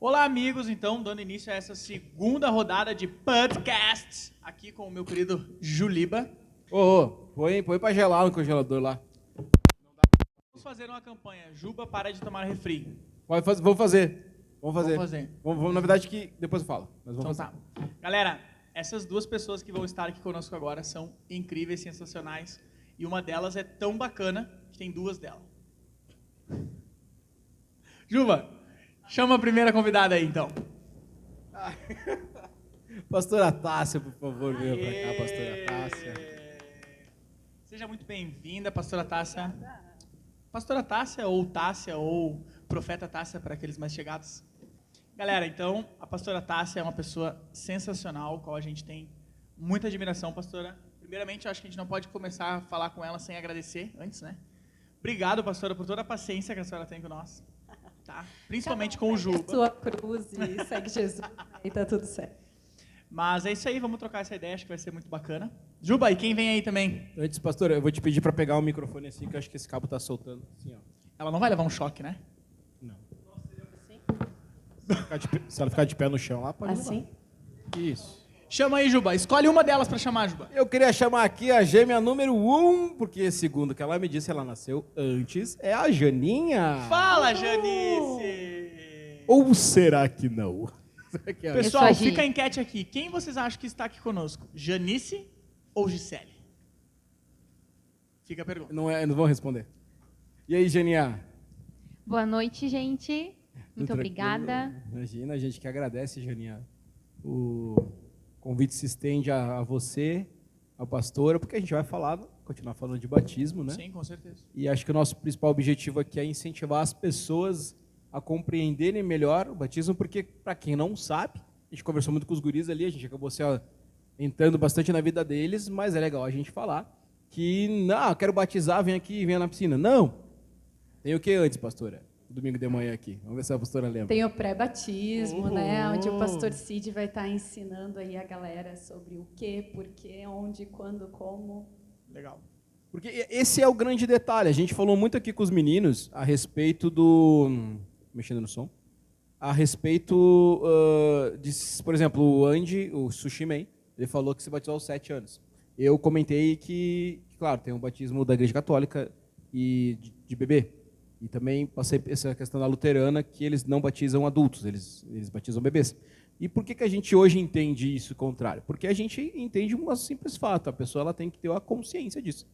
Olá, amigos. Então, dando início a essa segunda rodada de podcasts, aqui com o meu querido Juliba. Põe pra gelar no congelador lá. Vamos fazer uma campanha. Juba, para de tomar refri. Vamos fazer. Na verdade, que depois eu falo. Mas vamos Então fazer. tá. Galera, essas duas pessoas que vão estar aqui conosco agora são incríveis, sensacionais. E uma delas é tão bacana que tem duas delas. Juba, chama a primeira convidada aí, então. Pastora Tássia, por favor, venha pra cá, pastora Tássia. Seja muito bem-vinda, pastora Tássia. Pastora Tássia, ou profeta Tássia, para aqueles mais chegados. Galera, então, a pastora Tássia é uma pessoa sensacional, qual a gente tem muita admiração, pastora. Primeiramente, eu acho que a gente não pode começar a falar com ela sem agradecer antes, né? Obrigado, pastora, por toda a paciência que a senhora tem com nós. Tá? Principalmente com o Juba. Sua cruz e segue Jesus, aí tá tudo certo. Mas é isso aí, vamos trocar essa ideia, acho que vai ser muito bacana. Juba, e quem vem aí também? Antes, pastora, eu vou te pedir pra pegar o microfone assim, que eu acho que esse cabo tá soltando. Assim, ó. Ela não vai levar um choque, né? Não. Se ela ficar de pé no chão lá, pode Assim? levar. Isso. Chama aí, Juba. Escolhe uma delas pra chamar, Juba. Eu queria chamar aqui a gêmea número 1, porque segundo que ela me disse, ela nasceu antes, é a Janinha. Fala, Janice! Ou será que não? Pessoal, fica a enquete aqui. Quem vocês acham que está aqui conosco? Janice ou Gisele? Fica a pergunta. Não vão responder. E aí, Janinha? Boa noite, gente. Muito Tudo obrigada. tranquilo? Imagina, a gente que agradece, Janinha. O convite se estende a você, a pastora, porque a gente vai continuar falando de batismo, né? Sim, com certeza. E acho que o nosso principal objetivo aqui é incentivar as pessoas a compreenderem melhor o batismo, porque, para quem não sabe, a gente conversou muito com os guris ali, a gente acabou entrando bastante na vida deles, mas é legal a gente falar que, não, quero batizar, vem aqui, vem na piscina. Não! Tem o que antes, pastora? Domingo de manhã aqui. Vamos ver se a pastora lembra. Tem o pré-batismo, né? Onde o pastor Cid vai estar ensinando aí a galera sobre o que, porquê, onde, quando, como. Legal. Porque esse é o grande detalhe. A gente falou muito aqui com os meninos a respeito do... Mexendo no som. A respeito de, por exemplo, o Andy, o Sushi Man, ele falou que se batizou aos 7 anos. Eu comentei que, claro, tem um batismo da Igreja Católica e de bebê. E também passei essa questão da luterana, que eles não batizam adultos, eles batizam bebês. E por que a gente hoje entende isso contrário? Porque a gente entende um simples fato, a pessoa ela tem que ter a consciência disso.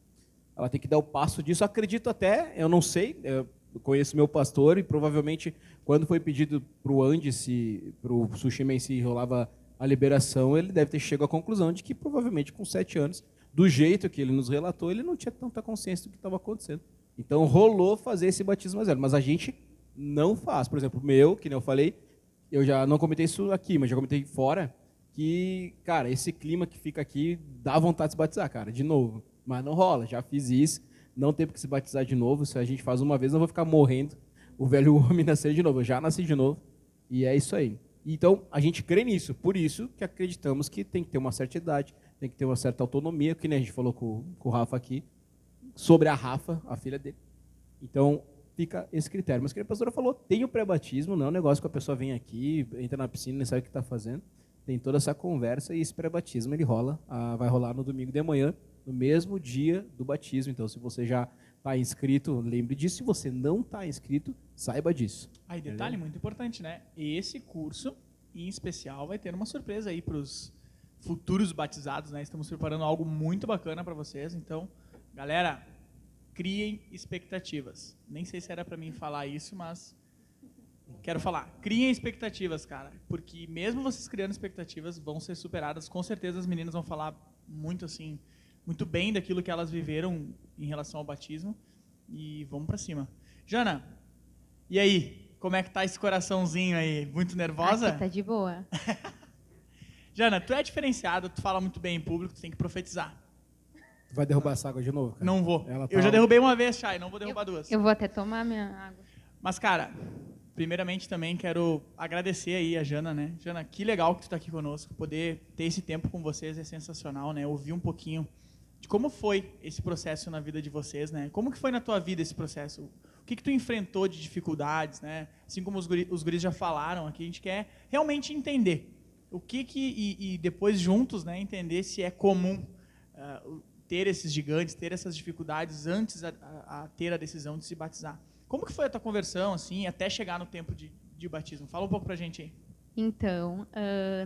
Ela tem que dar o passo disso. Acredito até, eu não sei, eu conheço meu pastor e provavelmente quando foi pedido para o Andy, para o Sushi Man se rolava a liberação, ele deve ter chegado à conclusão de que provavelmente com 7 anos, do jeito que ele nos relatou, ele não tinha tanta consciência do que estava acontecendo. Então rolou fazer esse batismo a zero, mas a gente não faz. Por exemplo, o meu, que nem eu falei, eu já não comentei isso aqui, mas já comentei fora, que, cara, esse clima que fica aqui dá vontade de se batizar, cara, de novo. Mas não rola, já fiz isso, não tem porque se batizar de novo, se a gente faz uma vez, não vou ficar morrendo, o velho homem nascer de novo, eu já nasci de novo, e é isso aí. Então, a gente crê nisso, por isso que acreditamos que tem que ter uma certa idade, tem que ter uma certa autonomia, que nem a gente falou com o Rafa aqui, sobre a Rafa, a filha dele. Então, fica esse critério. Mas o que a pastora falou, tem o pré-batismo, não é um negócio que a pessoa vem aqui, entra na piscina e sabe o que está fazendo. Tem toda essa conversa e esse pré-batismo ele rola, vai rolar no domingo de manhã, no mesmo dia do batismo. Então, se você já está inscrito, lembre disso. Se você não está inscrito, saiba disso. Aí, detalhe muito importante, né? Esse curso, em especial, vai ter uma surpresa aí para os futuros batizados, né? Estamos preparando algo muito bacana para vocês. Então, galera, criem expectativas. Nem sei se era para mim falar isso, mas quero falar. Criem expectativas, cara. Porque mesmo vocês criando expectativas, vão ser superadas. Com certeza as meninas vão falar muito assim, muito bem daquilo que elas viveram em relação ao batismo. E vamos para cima. Jana, e aí? Como é que tá esse coraçãozinho aí? Muito nervosa? Aqui tá de boa. Jana, tu é diferenciada, tu fala muito bem em público, tu tem que profetizar. Tu vai derrubar essa água de novo, cara? Não vou. Ela tá... Eu já derrubei uma vez, Chay, não vou derrubar duas. Eu vou até tomar minha água. Mas, cara, primeiramente também quero agradecer aí a Jana, né? Jana, que legal que tu tá aqui conosco. Poder ter esse tempo com vocês é sensacional, né? Ouvir um pouquinho de como foi esse processo na vida de vocês, né? Como que foi na tua vida esse processo? O que tu enfrentou de dificuldades, né? Assim como os guris já falaram aqui, a gente quer realmente entender o e depois juntos, né, entender se é comum ter esses gigantes, ter essas dificuldades antes a ter a decisão de se batizar. Como que foi a tua conversão, assim, até chegar no tempo de batismo? Fala um pouco pra gente aí. Então,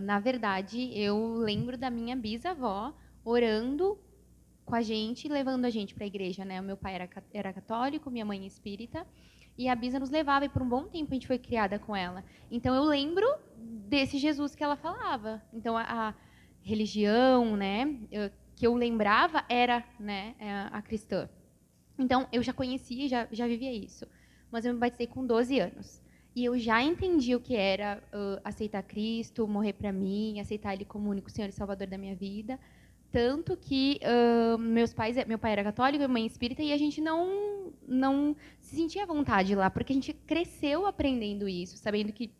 na verdade, eu lembro da minha bisavó orando com a gente, levando a gente para a igreja, né? O meu pai era católico, minha mãe espírita, e a bisa nos levava, e por um bom tempo a gente foi criada com ela. Então, eu lembro desse Jesus que ela falava. Então, a religião, né, que eu lembrava era, né, a cristã. Então, eu já conhecia, já vivia isso. Mas eu me batizei com 12 anos. E eu já entendi o que era aceitar Cristo, morrer para mim, aceitar Ele como único Senhor e Salvador da minha vida. Tanto que meu pai era católico, minha mãe espírita, e a gente não se sentia à vontade lá, porque a gente cresceu aprendendo isso, sabendo que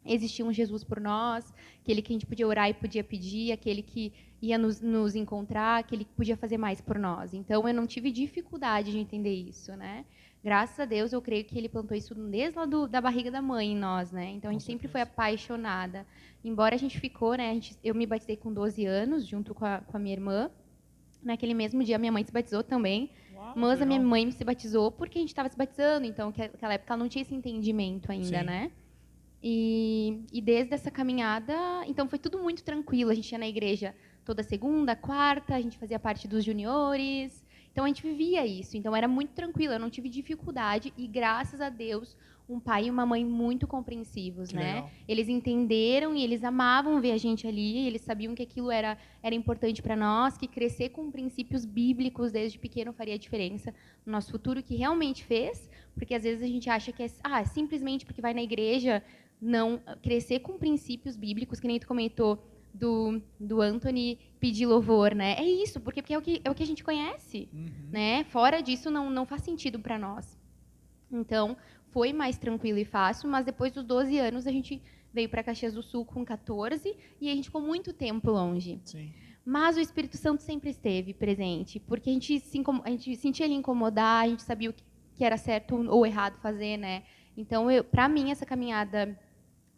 existia um Jesus por nós, aquele que a gente podia orar e podia pedir, aquele que ia nos encontrar, aquele que podia fazer mais por nós. Então, eu não tive dificuldade de entender isso, né? Graças a Deus, eu creio que ele plantou isso desde lá da barriga da mãe em nós, né? Então, a gente sempre foi apaixonada. Embora a gente ficou, né? Eu me batizei com 12 anos, junto com a minha irmã. Naquele mesmo dia, minha mãe se batizou também. Uau, Mas a minha legal. mãe se batizou porque a gente estava se batizando. Então, naquela época, ela não tinha esse entendimento ainda, Sim. né? E desde essa caminhada, então foi tudo muito tranquilo. A gente ia na igreja toda segunda, quarta, a gente fazia parte dos juniores. Então a gente vivia isso. Então era muito tranquilo, eu não tive dificuldade e graças a Deus, um pai e uma mãe muito compreensivos, Que né? legal. Eles entenderam e eles amavam ver a gente ali, eles sabiam que aquilo era importante para nós, que crescer com princípios bíblicos desde pequeno faria diferença no nosso futuro, que realmente fez, porque às vezes a gente acha que é simplesmente porque vai na igreja. Não, crescer com princípios bíblicos, que nem tu comentou do Anthony pedir louvor, né? É isso, porque é o que a gente conhece, né? Fora disso não faz sentido para nós. Então, foi mais tranquilo e fácil, mas depois dos 12 anos a gente veio para Caxias do Sul com 14 e a gente ficou muito tempo longe. Sim. Mas o Espírito Santo sempre esteve presente, porque a gente sentia ele incomodar, a gente sabia o que era certo ou errado fazer, né? Então, para mim, essa caminhada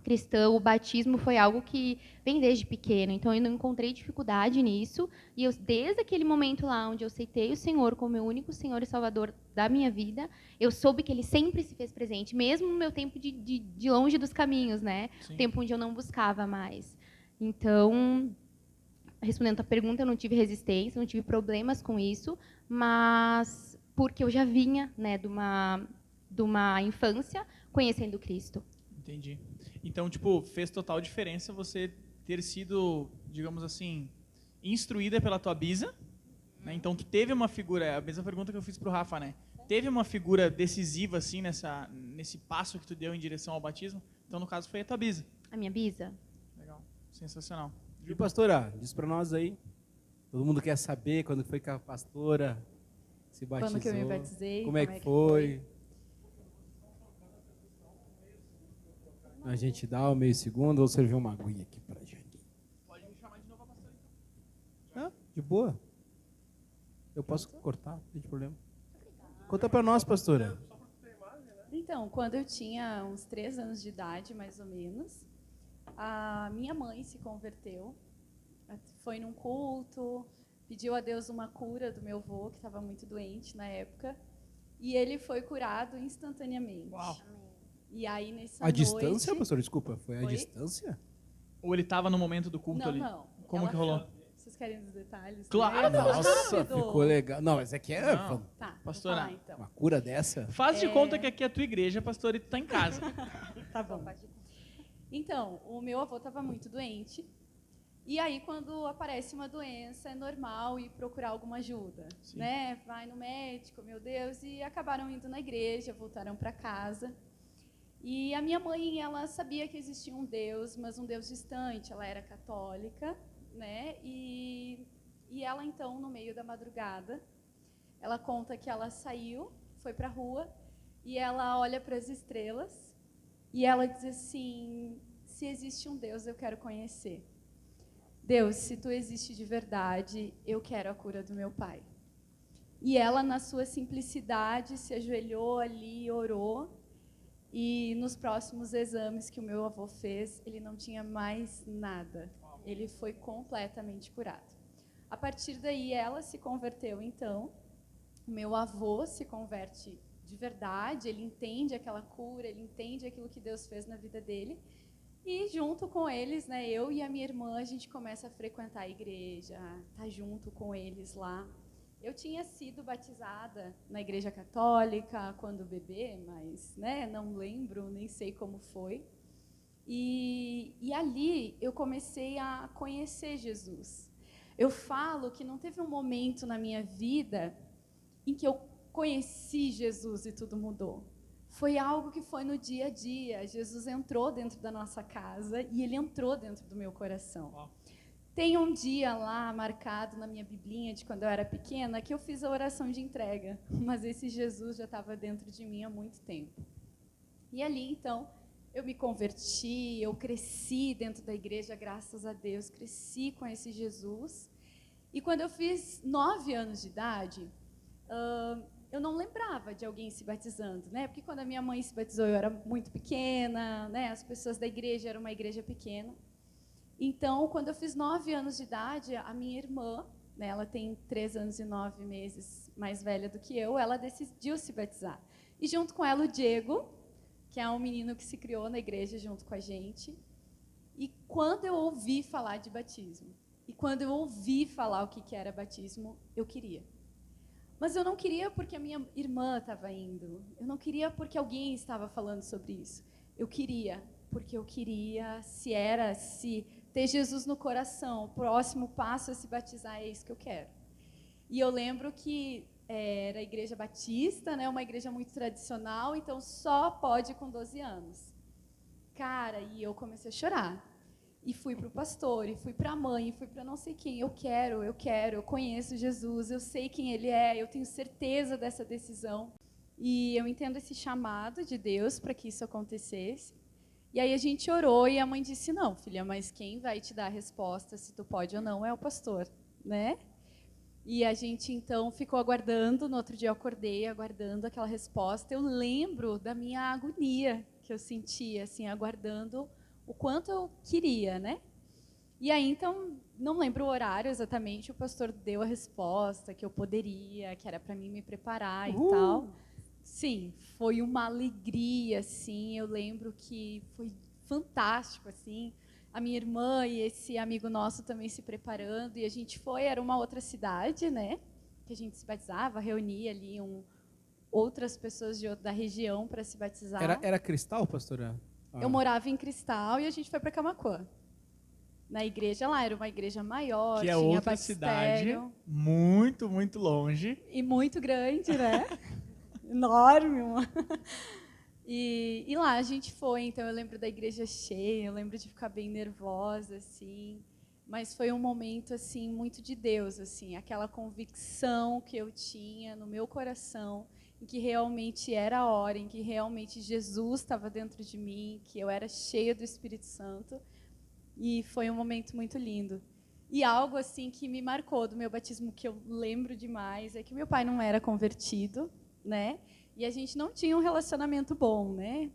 cristã, o batismo foi algo que vem desde pequeno. Então, eu não encontrei dificuldade nisso. E desde aquele momento lá, onde eu aceitei o Senhor como meu único Senhor e Salvador da minha vida, eu soube que Ele sempre se fez presente, mesmo no meu tempo de longe dos caminhos, né? Sim. O tempo onde eu não buscava mais. Então, respondendo a tua pergunta, eu não tive resistência, não tive problemas com isso, mas porque eu já vinha, né, de uma infância conhecendo Cristo. Entendi. Então, tipo, fez total diferença você ter sido, digamos assim, instruída pela tua bisa, né? Então, tu teve uma figura, é a mesma pergunta que eu fiz pro Rafa, né? Teve uma figura decisiva, assim, nesse passo que tu deu em direção ao batismo? Então, no caso, foi a tua bisa. A minha bisa? Legal. Sensacional. E pastora, diz pra nós aí. Todo mundo quer saber quando foi que a pastora se batizou. Quando que eu me batizei, Como é que foi? A gente dá o meio segundo ou servir uma aguinha aqui pra gente. Pode me chamar de novo a pastora, então. Ah, de boa. Eu posso cortar, não tem problema. Conta pra nós, pastora. Então, quando eu tinha uns 3 anos de idade, mais ou menos, a minha mãe se converteu, foi num culto, pediu a Deus uma cura do meu avô, que estava muito doente na época, e ele foi curado instantaneamente. Uau. E aí, nessa A noite... distância, pastor? Desculpa, foi a Oi? distância? Ou ele estava no momento do culto Não, ali? não. Como Ela que rolou? Vocês querem os detalhes? Claro! Eu ia falar Nossa, rápido. ficou legal. Não, mas aqui é Não. Tá, Pastora. vou falar então. uma cura dessa. Faz de conta que aqui é a tua igreja, pastor, e tu tá em casa. Tá bom. Então, o meu avô estava muito doente. E aí, quando aparece uma doença, é normal ir procurar alguma ajuda, Sim. né? Vai no médico, meu Deus, e acabaram indo na igreja, voltaram para casa. E a minha mãe, ela sabia que existia um Deus, mas um Deus distante. Ela era católica, né? E ela, então, no meio da madrugada, ela conta que ela saiu, foi para a rua, e ela olha para as estrelas, e ela diz assim: se existe um Deus, eu quero conhecer. Deus, se tu existe de verdade, eu quero a cura do meu pai. E ela, na sua simplicidade, se ajoelhou ali e orou. E nos próximos exames que o meu avô fez, ele não tinha mais nada. Ele foi completamente curado. A partir daí, ela se converteu, então. O meu avô se converte de verdade, ele entende aquela cura, ele entende aquilo que Deus fez na vida dele. E junto com eles, né, eu e a minha irmã, a gente começa a frequentar a igreja, tá junto com eles lá. Eu tinha sido batizada na igreja católica quando bebê, mas, né, não lembro, nem sei como foi. E ali eu comecei a conhecer Jesus. Eu falo que não teve um momento na minha vida em que eu conheci Jesus e tudo mudou. Foi algo que foi no dia a dia. Jesus entrou dentro da nossa casa e ele entrou dentro do meu coração. Tem um dia lá marcado na minha biblinha de quando eu era pequena que eu fiz a oração de entrega, mas esse Jesus já estava dentro de mim há muito tempo. E ali, então, eu me converti, eu cresci dentro da igreja, graças a Deus, cresci com esse Jesus. E quando eu fiz 9 anos de idade, eu não lembrava de alguém se batizando, né? Porque quando a minha mãe se batizou, eu era muito pequena, né? As pessoas da igreja, era uma igreja pequena. Então, quando eu fiz 9 anos de idade, a minha irmã, né, ela tem 3 anos e 9 meses mais velha do que eu, ela decidiu se batizar. E junto com ela o Diego, que é um menino que se criou na igreja junto com a gente. E quando eu ouvi falar de batismo, e quando eu ouvi falar o que era batismo, eu queria. Mas eu não queria porque a minha irmã estava indo. Eu não queria porque alguém estava falando sobre isso. Eu queria porque eu queria, se ter Jesus no coração, o próximo passo é se batizar, é isso que eu quero. E eu lembro que era a igreja batista, né, uma igreja muito tradicional, então só pode com 12 anos. Cara, e eu comecei a chorar. E fui para o pastor, e fui para a mãe, e fui para não sei quem. Eu quero, eu conheço Jesus, eu sei quem Ele é, eu tenho certeza dessa decisão. E eu entendo esse chamado de Deus para que isso acontecesse. E aí a gente orou e a mãe disse, não, filha, mas quem vai te dar a resposta se tu pode ou não é o pastor, né? E a gente, então, ficou aguardando. No outro dia eu acordei, aguardando aquela resposta. Eu lembro da minha agonia que eu sentia, assim, aguardando o quanto eu queria, né? E aí, então, não lembro o horário exatamente, o pastor deu a resposta, que eu poderia, que era para mim me preparar e tal. Sim, foi uma alegria, assim, eu lembro que foi fantástico, assim, a minha irmã e esse amigo nosso também se preparando, e a gente foi, era uma outra cidade, né, que a gente se batizava, reunia ali outras pessoas da região para se batizar. Era Cristal, pastora? Eu morava em Cristal e a gente foi para Camaquã. Na igreja lá, era uma igreja maior, Que é tinha outra cidade, batistério. muito, muito longe. E muito grande, né? Enorme. E lá a gente foi, então eu lembro da igreja cheia, eu lembro de ficar bem nervosa, assim. Mas foi um momento, assim, muito de Deus, assim. Aquela convicção que eu tinha no meu coração, em que realmente era a hora, em que realmente Jesus estava dentro de mim, que eu era cheia do Espírito Santo. E foi um momento muito lindo. E algo assim que me marcou do meu batismo, que eu lembro demais, é que meu pai não era convertido, né? E a gente não tinha um relacionamento bom, né?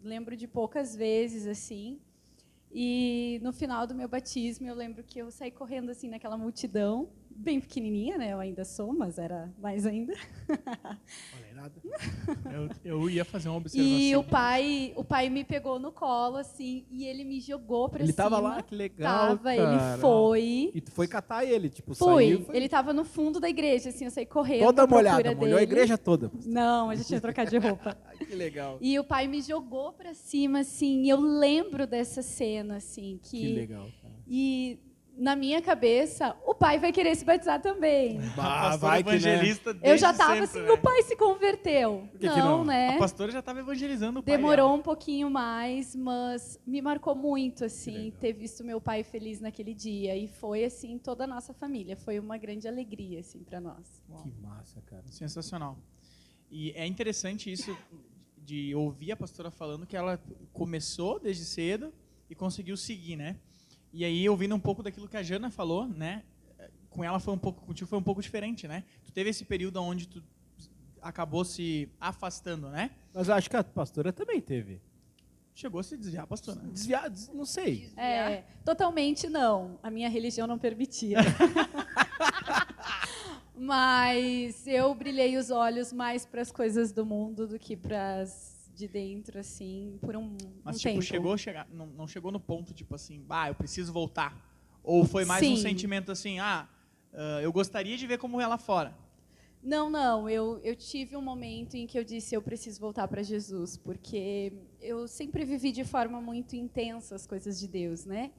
Lembro de poucas vezes, assim. E no final do meu batismo, eu lembro que eu saí correndo assim naquela multidão, bem pequenininha, né? Eu ainda sou, mas era mais ainda. Olha, nada. Eu ia fazer uma observação. E o pai me pegou no colo, assim, e ele me jogou pra Ele cima. tava lá, que legal, cara. Ele foi. E tu foi catar ele, tipo, Fui. saiu... Ele tava no fundo da igreja, assim, eu saí correndo Toda à procura molhada, molhou a dele. igreja toda. Não, a gente tinha trocado de roupa. Que legal. E o pai me jogou pra cima, assim, e eu lembro dessa cena, assim, Que legal, cara. E na minha cabeça, o pai vai querer se batizar também. A vai que, né? evangelista Eu já desde tava sempre, assim, né? o pai se converteu. que não? Né? A pastora já estava evangelizando o pai. Demorou dela. um pouquinho mais, mas me marcou muito, assim, legal. ter visto meu pai feliz naquele dia. E foi, assim, toda a nossa família. Foi uma grande alegria, assim, para nós. Que massa, cara. Sensacional. E é interessante isso de ouvir a pastora falando que ela começou desde cedo e conseguiu seguir, né? E aí, ouvindo um pouco daquilo que a Jana falou, né? com ela foi um pouco, contigo foi um pouco diferente, né? Tu teve esse período onde tu acabou se afastando, né? Mas eu acho que a pastora também teve. Chegou a se desviar, pastor, né? Desviar, não sei. Totalmente não. A minha religião não permitia. Mas eu brilhei os olhos mais para as coisas do mundo do que para as de dentro, assim, por um Mas, tempo. não chegou no ponto, tipo assim, eu preciso voltar. Ou foi mais um Sim. sentimento assim, eu gostaria de ver como é lá fora. Não. Eu tive um momento em que eu disse, eu preciso voltar para Jesus, porque eu sempre vivi de forma muito intensa as coisas de Deus, né?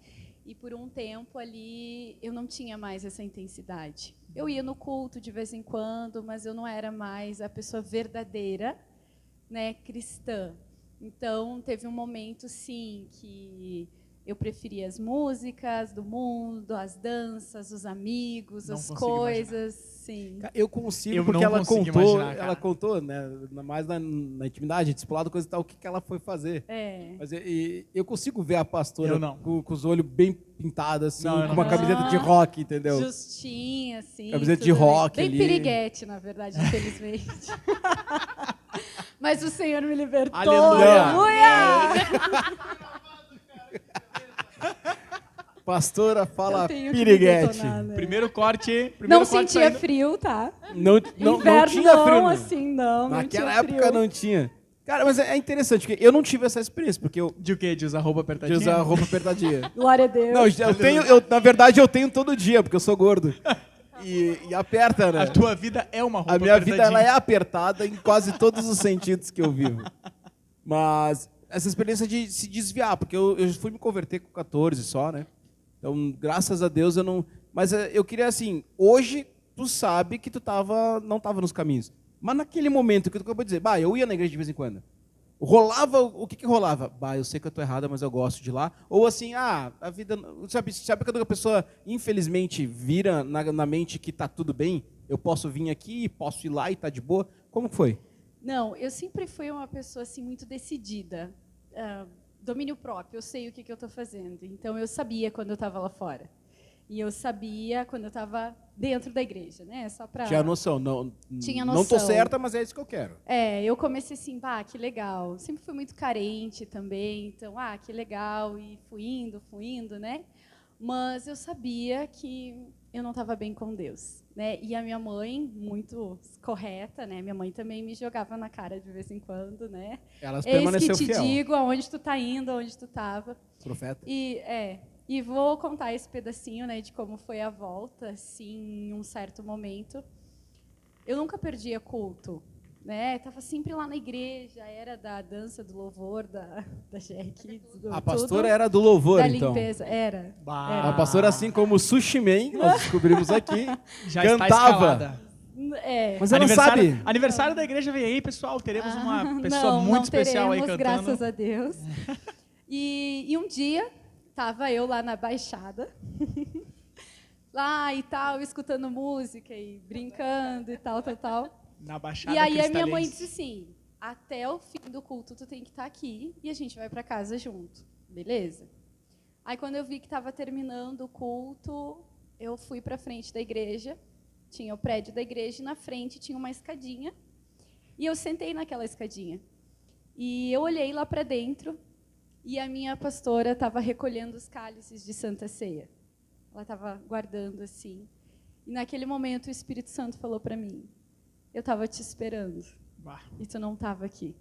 E por um tempo ali, eu não tinha mais essa intensidade. Eu ia no culto de vez em quando, mas eu não era mais a pessoa verdadeira, né, cristã. Então, teve um momento, sim, que eu preferia as músicas do mundo, as danças, os amigos, Não as consigo coisas, sim. Eu consigo, Eu porque não ela consigo contou, imaginar, cara. ela contou, né, mais na intimidade, discipulado, coisa e tal, o que ela foi fazer. Mas eu consigo ver a pastora Eu não. com os olhos bem pintados, assim, Não, eu com não uma consigo. camiseta de rock, entendeu? Justinha, assim. Camiseta tudo de rock bem ali. piriguete, na verdade, infelizmente. Mas o Senhor me libertou. Aleluia. Aleluia! Pastora fala Eu tenho que me piriguete. detonar, né? Primeiro corte Não corte sentia saindo. frio, tá? Não Inverno tinha frio. não, assim, não. Naquela não tinha época frio. não tinha. Cara, mas é interessante, porque eu não tive essa experiência, porque eu De o quê? De usar roupa de apertadinha? usar roupa apertadinha. Glória a Deus. Não, na verdade eu tenho todo dia, porque eu sou gordo. E aperta, né? A tua vida é uma roupa A minha vida apertadinha. ela é apertada em quase todos os sentidos que eu vivo. Mas essa experiência de se desviar, porque eu fui me converter com 14 só, né? Então, graças a Deus eu não... Mas eu queria assim, hoje tu sabe que tu não tava nos caminhos. Mas naquele momento que tu acabou de dizer, eu ia na igreja de vez em quando. Rolava, o que rolava? Eu sei que eu tô errada, mas eu gosto de ir lá. Ou assim, a vida... Sabe quando a pessoa, infelizmente, vira na mente que tá tudo bem? Eu posso vir aqui, posso ir lá e tá de boa? Como foi? Não, eu sempre fui uma pessoa assim muito decidida. Domínio próprio, eu sei o que eu estou fazendo. Então, eu sabia quando eu estava lá fora. E eu sabia quando eu estava dentro da igreja, né? Só para... Tinha noção. Tinha Não tô noção. certa, mas é isso que eu quero. Eu comecei assim, que legal. Sempre fui muito carente também, então, que legal. E fui indo, né? Mas eu sabia que eu não estava bem com Deus, né? E a minha mãe, muito correta, né? Minha mãe também me jogava na cara de vez em quando, né? Elas Eis que permaneceu te fiel. digo aonde tu tá indo, aonde tu estava. Profeta. E vou contar esse pedacinho, né, de como foi a volta, assim, em um certo momento. Eu nunca perdia culto, né? Tava sempre lá na igreja, era da dança, do louvor, da GR Kids, do A pastora tudo, era do louvor, da então. limpeza, era. A pastora, assim como o Sushi Man, nós descobrimos aqui, Já está cantava. escalada. Mas ela sabe. Aniversário da igreja vem aí, pessoal. Teremos uma pessoa não, muito não especial aí teremos, cantando. graças a Deus. E um dia, estava eu lá na Baixada, lá e tal, escutando música e brincando e tal. Na Baixada E aí a minha Cristalense. mãe disse assim, até o fim do culto tu tem que estar aqui e a gente vai para casa junto, beleza? Aí quando eu vi que estava terminando o culto, eu fui para frente da igreja, tinha o prédio da igreja e na frente tinha uma escadinha e eu sentei naquela escadinha. E eu olhei lá para dentro e a minha pastora estava recolhendo os cálices de Santa Ceia. Ela estava guardando assim. E naquele momento o Espírito Santo falou para mim, eu estava te esperando e tu não estava aqui.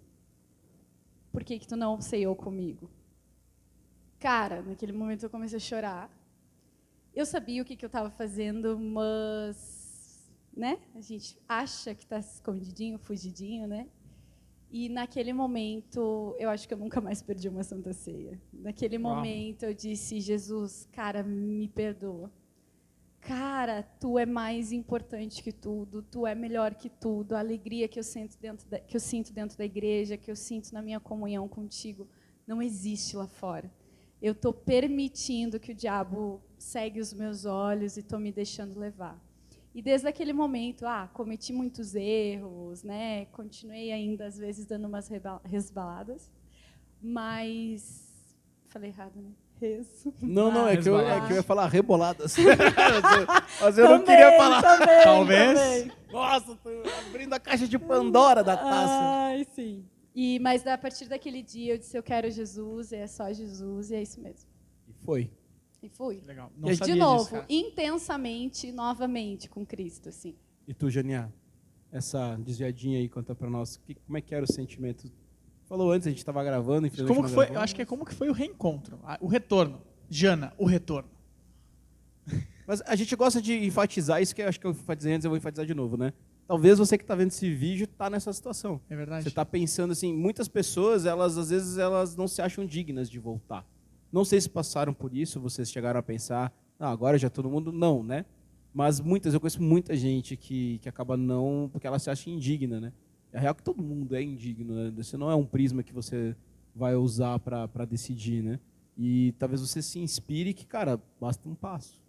Por que tu não ceiou comigo? Cara, naquele momento eu comecei a chorar. Eu sabia o que eu estava fazendo, mas, né? A gente acha que está escondidinho, fugidinho, né? E naquele momento, eu acho que eu nunca mais perdi uma Santa Ceia. Naquele momento eu disse, Jesus, cara, me perdoa. Cara, tu é mais importante que tudo, tu é melhor que tudo. A alegria que eu sinto dentro da igreja, que eu sinto na minha comunhão contigo, não existe lá fora. Eu estou permitindo que o diabo segue os meus olhos e estou me deixando levar. E desde aquele momento, cometi muitos erros, né? Continuei ainda, às vezes, dando umas resbaladas, mas Falei errado, né? Rezo. Não, é que eu ia falar reboladas. Mas eu não Também, queria falar. Talvez. também. Nossa, tô abrindo a caixa de Pandora da taça. Ai, sim. Mas a partir daquele dia eu disse, eu quero Jesus, é só Jesus, e é isso mesmo. E foi. E fui. Legal. E Não aí, sabia De novo, disso, cara. intensamente, novamente, com Cristo, assim. E tu, Jania? Essa desviadinha aí, conta pra nós. Como é que era o sentimento? Falou antes, a gente tava gravando, infelizmente Como não que foi? gravou, Eu acho que é mas- como que foi o reencontro, o retorno. Jana, o retorno. Mas a gente gosta de enfatizar isso, que eu acho que eu enfatizei antes, eu vou enfatizar de novo, né? Talvez você que está vendo esse vídeo está nessa situação. É verdade. Você está pensando assim, muitas pessoas, elas às vezes elas não se acham dignas de voltar. Não sei se passaram por isso, vocês chegaram a pensar, agora já todo mundo não, né? Mas eu conheço muita gente que acaba não, porque ela se acha indigna, né? É real que todo mundo é indigno, né? Você não é um prisma que você vai usar para decidir, né? E talvez você se inspire que, cara, basta um passo.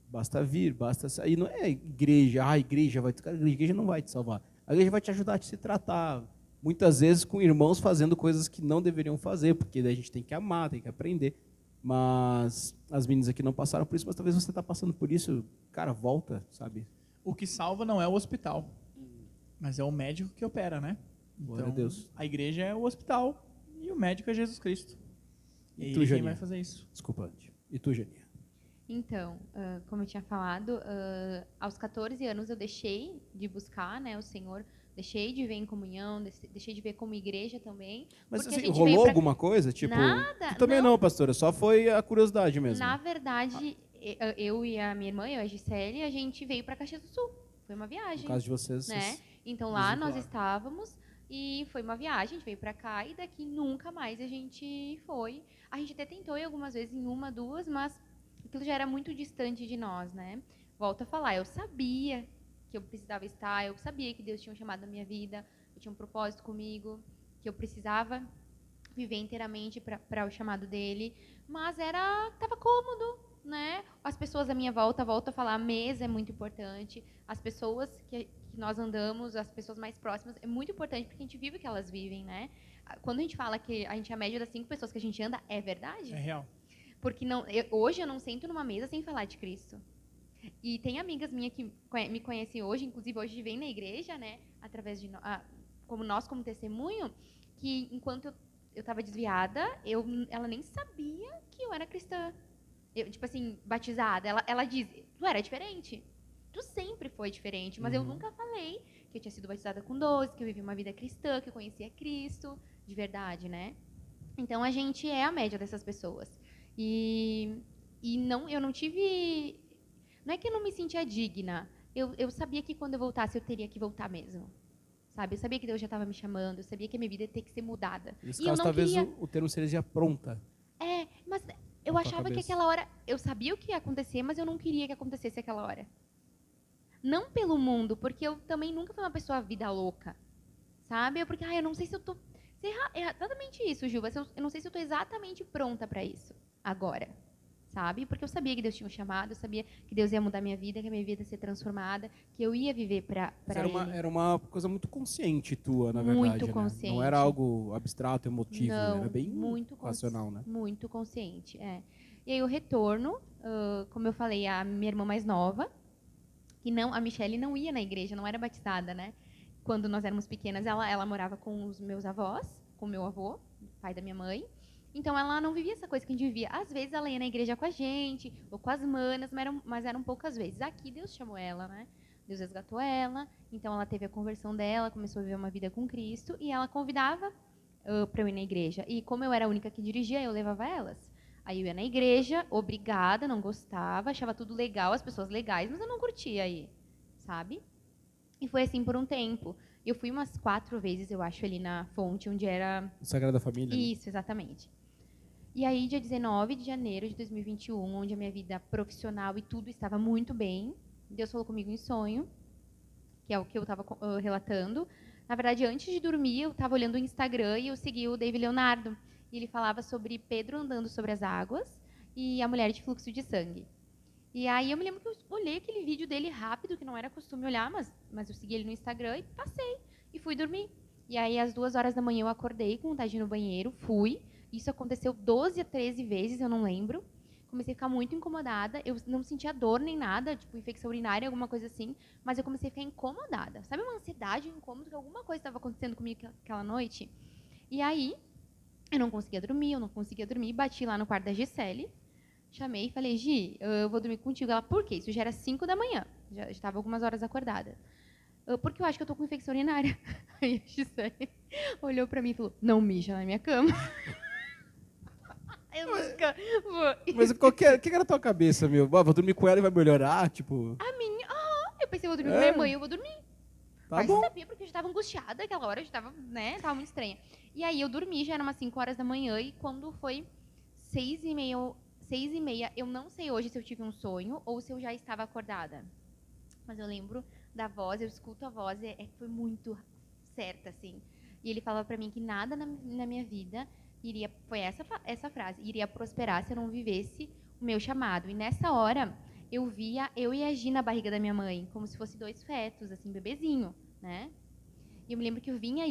Basta vir, basta sair. Não é igreja, a igreja vai... Cara, a igreja não vai te salvar. A igreja vai te ajudar a se tratar. Muitas vezes com irmãos fazendo coisas que não deveriam fazer, porque daí a gente tem que amar, tem que aprender. Mas as meninas aqui não passaram por isso, mas talvez você está passando por isso. Cara, volta, sabe? O que salva não é o hospital, mas é o médico que opera, né? Glória a Deus. A igreja é o hospital e o médico é Jesus Cristo. E E tu, ele quem Janinha? vai fazer isso. Desculpa, Andy. E tu, Janinha? Então, como eu tinha falado, aos 14 anos eu deixei de buscar, né, o Senhor, deixei de ver em comunhão, deixei de ver como igreja também. Mas porque a assim, gente veio rolou pra- alguma coisa? Tipo, Nada, tu também não, pastora. Só foi a curiosidade mesmo. Na verdade, eu e a minha irmã, eu e a Gisele, a gente veio para Caxias do Sul. Foi uma No viagem, caso de vocês, né? vocês Então lá nós desvincularam. estávamos e foi uma viagem, a gente veio para cá e daqui nunca mais a gente foi. A gente até tentou ir algumas vezes, em uma, duas, mas aquilo já era muito distante de nós, né? Volto a falar, eu sabia que eu precisava estar, eu sabia que Deus tinha um chamado na minha vida, eu tinha um propósito comigo, que eu precisava viver inteiramente para o chamado dele, mas tava cômodo, né? As pessoas à minha volta, volto a falar, a mesa é muito importante, as pessoas que nós andamos, as pessoas mais próximas, é muito importante porque a gente vive o que elas vivem, né? Quando a gente fala que a gente é a média das 5 pessoas que a gente anda, é verdade? É real. Porque hoje eu não sento numa mesa sem falar de Cristo. E tem amigas minhas que me conhecem hoje, inclusive hoje vêm na igreja, né, através de como testemunho, que enquanto eu estava desviada, ela nem sabia que eu era cristã. Tipo assim, batizada. Ela diz, tu era diferente. Tu sempre foi diferente, mas eu nunca falei que eu tinha sido batizada com 12, que eu vivi uma vida cristã, que eu conhecia Cristo de verdade, né? Então a gente é a média dessas pessoas. E eu não tive... Não é que eu não me sentia digna. Eu sabia que quando eu voltasse, eu teria que voltar mesmo. Sabe? Eu sabia que Deus já estava me chamando. Eu sabia que a minha vida ia ter que ser mudada. Nesse E eu caso, não talvez queria... o termo seria pronta. Mas eu Na tua achava que cabeça. aquela hora... Eu sabia o que ia acontecer, mas eu não queria que acontecesse aquela hora. Não pelo mundo, porque eu também nunca fui uma pessoa vida louca. Sabe? Porque, eu não sei se eu tô... É exatamente isso, Gilva. Eu não sei se eu tô exatamente pronta para isso agora. Sabe? Porque eu sabia que Deus tinha um chamado, eu sabia que Deus ia mudar minha vida, que a minha vida ia ser transformada, que eu ia viver para Ele. Era uma coisa muito consciente tua, na Muito verdade. Né? consciente. Não era algo abstrato, emotivo. Não, Era bem muito racional, né? Muito consciente, é. E aí o retorno, como eu falei, a minha irmã mais nova, a Michelle não ia na igreja, não era batizada, né? Quando nós éramos pequenas, ela morava com os meus avós, com o meu avô, pai da minha mãe. Então, ela não vivia essa coisa que a gente vivia. Às vezes, ela ia na igreja com a gente, ou com as manas, mas eram poucas vezes. Aqui, Deus chamou ela, né? Deus resgatou ela. Então, ela teve a conversão dela, começou a viver uma vida com Cristo. E ela convidava para eu ir na igreja. E como eu era a única que dirigia, eu levava elas. Aí, eu ia na igreja, obrigada, não gostava, achava tudo legal, as pessoas legais, mas eu não curtia aí, sabe? E foi assim por um tempo. Eu fui umas 4 vezes, eu acho, ali na fonte, onde era... Sagrada Família. Né? Isso, exatamente. E aí, dia 19 de janeiro de 2021, onde a minha vida profissional e tudo estava muito bem, Deus falou comigo em sonho, que é o que eu estava relatando. Na verdade, antes de dormir, eu estava olhando o Instagram e eu segui o David Leonardo. E ele falava sobre Pedro andando sobre as águas e a mulher de fluxo de sangue. E aí eu me lembro que eu olhei aquele vídeo dele rápido, que não era costume olhar, mas eu segui ele no Instagram e passei. E fui dormir. E aí, às 2 horas da manhã, eu acordei com vontade de ir no banheiro, fui. Isso aconteceu 12 a 13 vezes, eu não lembro. Comecei a ficar muito incomodada. Eu não sentia dor nem nada, tipo infecção urinária, alguma coisa assim. Mas eu comecei a ficar incomodada. Sabe uma ansiedade, um incômodo, que alguma coisa estava acontecendo comigo aquela noite? E aí, eu não conseguia dormir. Bati lá no quarto da Gisele. Chamei e falei, Gi, eu vou dormir contigo. Ela, por quê? Isso já era 5 da manhã. Já estava algumas horas acordada. Porque eu acho que eu tô com infecção urinária. Aí a Gisele olhou pra mim e falou, não mija na minha cama. Eu nunca vou. Mas o que era na tua cabeça, meu? Vou dormir com ela e vai melhorar, tipo... Eu pensei, eu vou dormir com minha mãe, eu vou dormir. Tá Mas bom. eu sabia, porque eu já estava angustiada aquela hora, eu já estava, né, tava muito estranha. E aí eu dormi, já era umas 5 horas da manhã, e quando foi 6h30, eu não sei hoje se eu tive um sonho ou se eu já estava acordada. Mas eu lembro da voz, eu escuto a voz, foi muito certa, assim. E ele falava pra mim que nada na minha vida iria, foi essa frase, iria prosperar se eu não vivesse o meu chamado. E nessa hora, eu via eu e a Gi na barriga da minha mãe, como se fosse 2 fetos, assim, bebezinho, né? E eu me lembro que eu vinha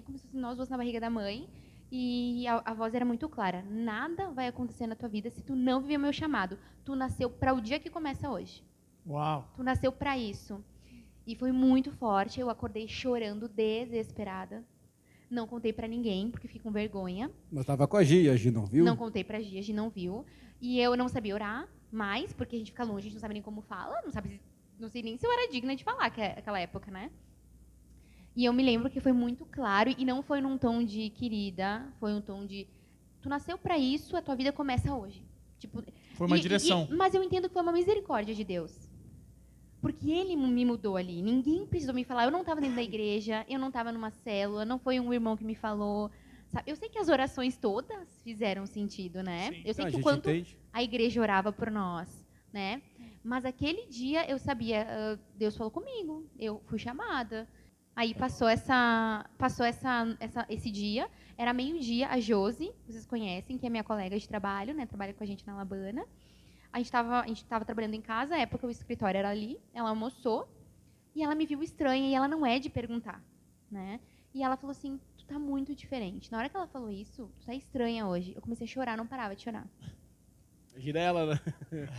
como se fosse nós duas na barriga da mãe, e a voz era muito clara. Nada vai acontecer na tua vida se tu não viver o meu chamado. Tu nasceu para o dia que começa hoje. Uau. Tu nasceu para isso. E foi muito forte. Eu acordei chorando, desesperada. Não contei para ninguém, porque fiquei com vergonha. Mas tava com a Gi não viu? Não contei pra Gi, a Gi não viu. E eu não sabia orar mais, porque a gente fica longe, a gente não sabe nem como fala, não sei nem se eu era digna de falar naquela época, né? E eu me lembro que foi muito claro, e não foi num tom de querida, foi um tom de tu nasceu pra isso, a tua vida começa hoje. Tipo, Foi uma direção. mas eu entendo que foi uma misericórdia de Deus. Porque ele me mudou ali. Ninguém precisou me falar. Eu não estava dentro da igreja, eu não estava numa célula, não foi um irmão que me falou. Sabe? Eu sei que as orações todas fizeram sentido, né? Sim. Eu sei A que o gente quanto entende. a igreja orava por nós, né? Mas aquele dia eu sabia, Deus falou comigo, eu fui chamada. Aí passou esse dia, era meio-dia, a Josi, vocês conhecem, que é minha colega de trabalho, né? Trabalha com a gente na Labana. A gente estava trabalhando em casa, na época o escritório era ali, ela almoçou, e ela me viu estranha, e ela não é de perguntar, né? E ela falou assim, tu tá muito diferente. Na hora que ela falou isso, tu tá estranha hoje. Eu comecei a chorar, não parava de chorar. Gira ela, né?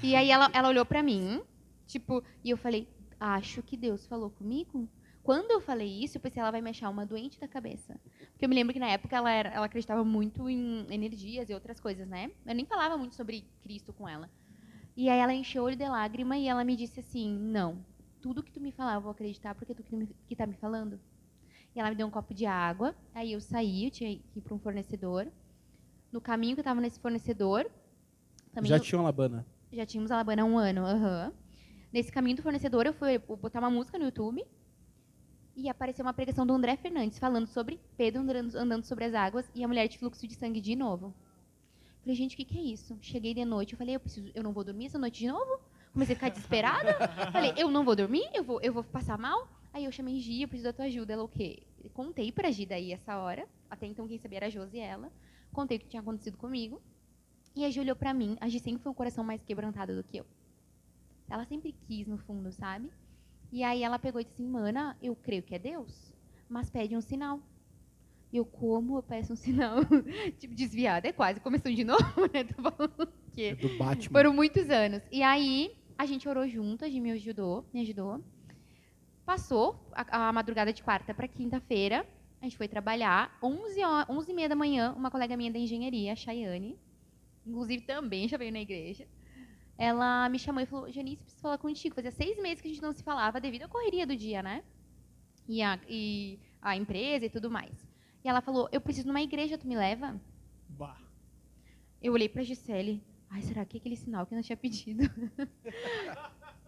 E aí ela olhou pra mim, tipo, e eu falei, acho que Deus falou comigo. Quando eu falei isso, eu pensei, ela vai me achar uma doente da cabeça. Porque eu me lembro que na época ela acreditava muito em energias e outras coisas, né? Eu nem falava muito sobre Cristo com ela. E aí ela encheu o olho de lágrima e ela me disse assim, não, tudo que tu me falar eu vou acreditar porque tu que tá me falando. E ela me deu um copo de água, aí eu saí, eu tinha que ir para um fornecedor. No caminho que eu estava nesse fornecedor... Já tinha uma Labana. Já tínhamos a Labana há 1 ano, Nesse caminho do fornecedor, eu fui botar uma música no YouTube e apareceu uma pregação do André Fernandes falando sobre Pedro andando sobre as águas e a mulher de fluxo de sangue de novo. Falei, gente, o que é isso? Cheguei de noite, eu falei, eu não vou dormir essa noite de novo? Comecei a ficar desesperada. Falei, eu não vou dormir? Eu vou passar mal? Aí eu chamei Gi, eu preciso da tua ajuda. Ela o quê? Contei pra Gi daí essa hora. Até então quem sabia era a Josi e ela. Contei o que tinha acontecido comigo. E a Gi olhou pra mim. A Gi sempre foi um coração mais quebrantado do que eu. Ela sempre quis, no fundo, sabe? E aí ela pegou e disse assim, mana, eu creio que é Deus, mas pede um sinal. E eu, como eu peço um sinal? Tipo, desviada, é quase começando de novo, né? Tô falando que É do Batman. foram muitos anos. E aí, a gente orou junto, a Gi me ajudou. Passou a madrugada de quarta para quinta-feira, a gente foi trabalhar. 11h30 da manhã, uma colega minha da engenharia, a Chayane, inclusive também já veio na igreja, ela me chamou e falou, Janice, preciso falar contigo. Fazia 6 meses que a gente não se falava devido à correria do dia, né? E a empresa e tudo mais. E ela falou, eu preciso de uma igreja, tu me leva? Bah. Eu olhei pra Gisele, ai, será que é aquele sinal que eu não tinha pedido?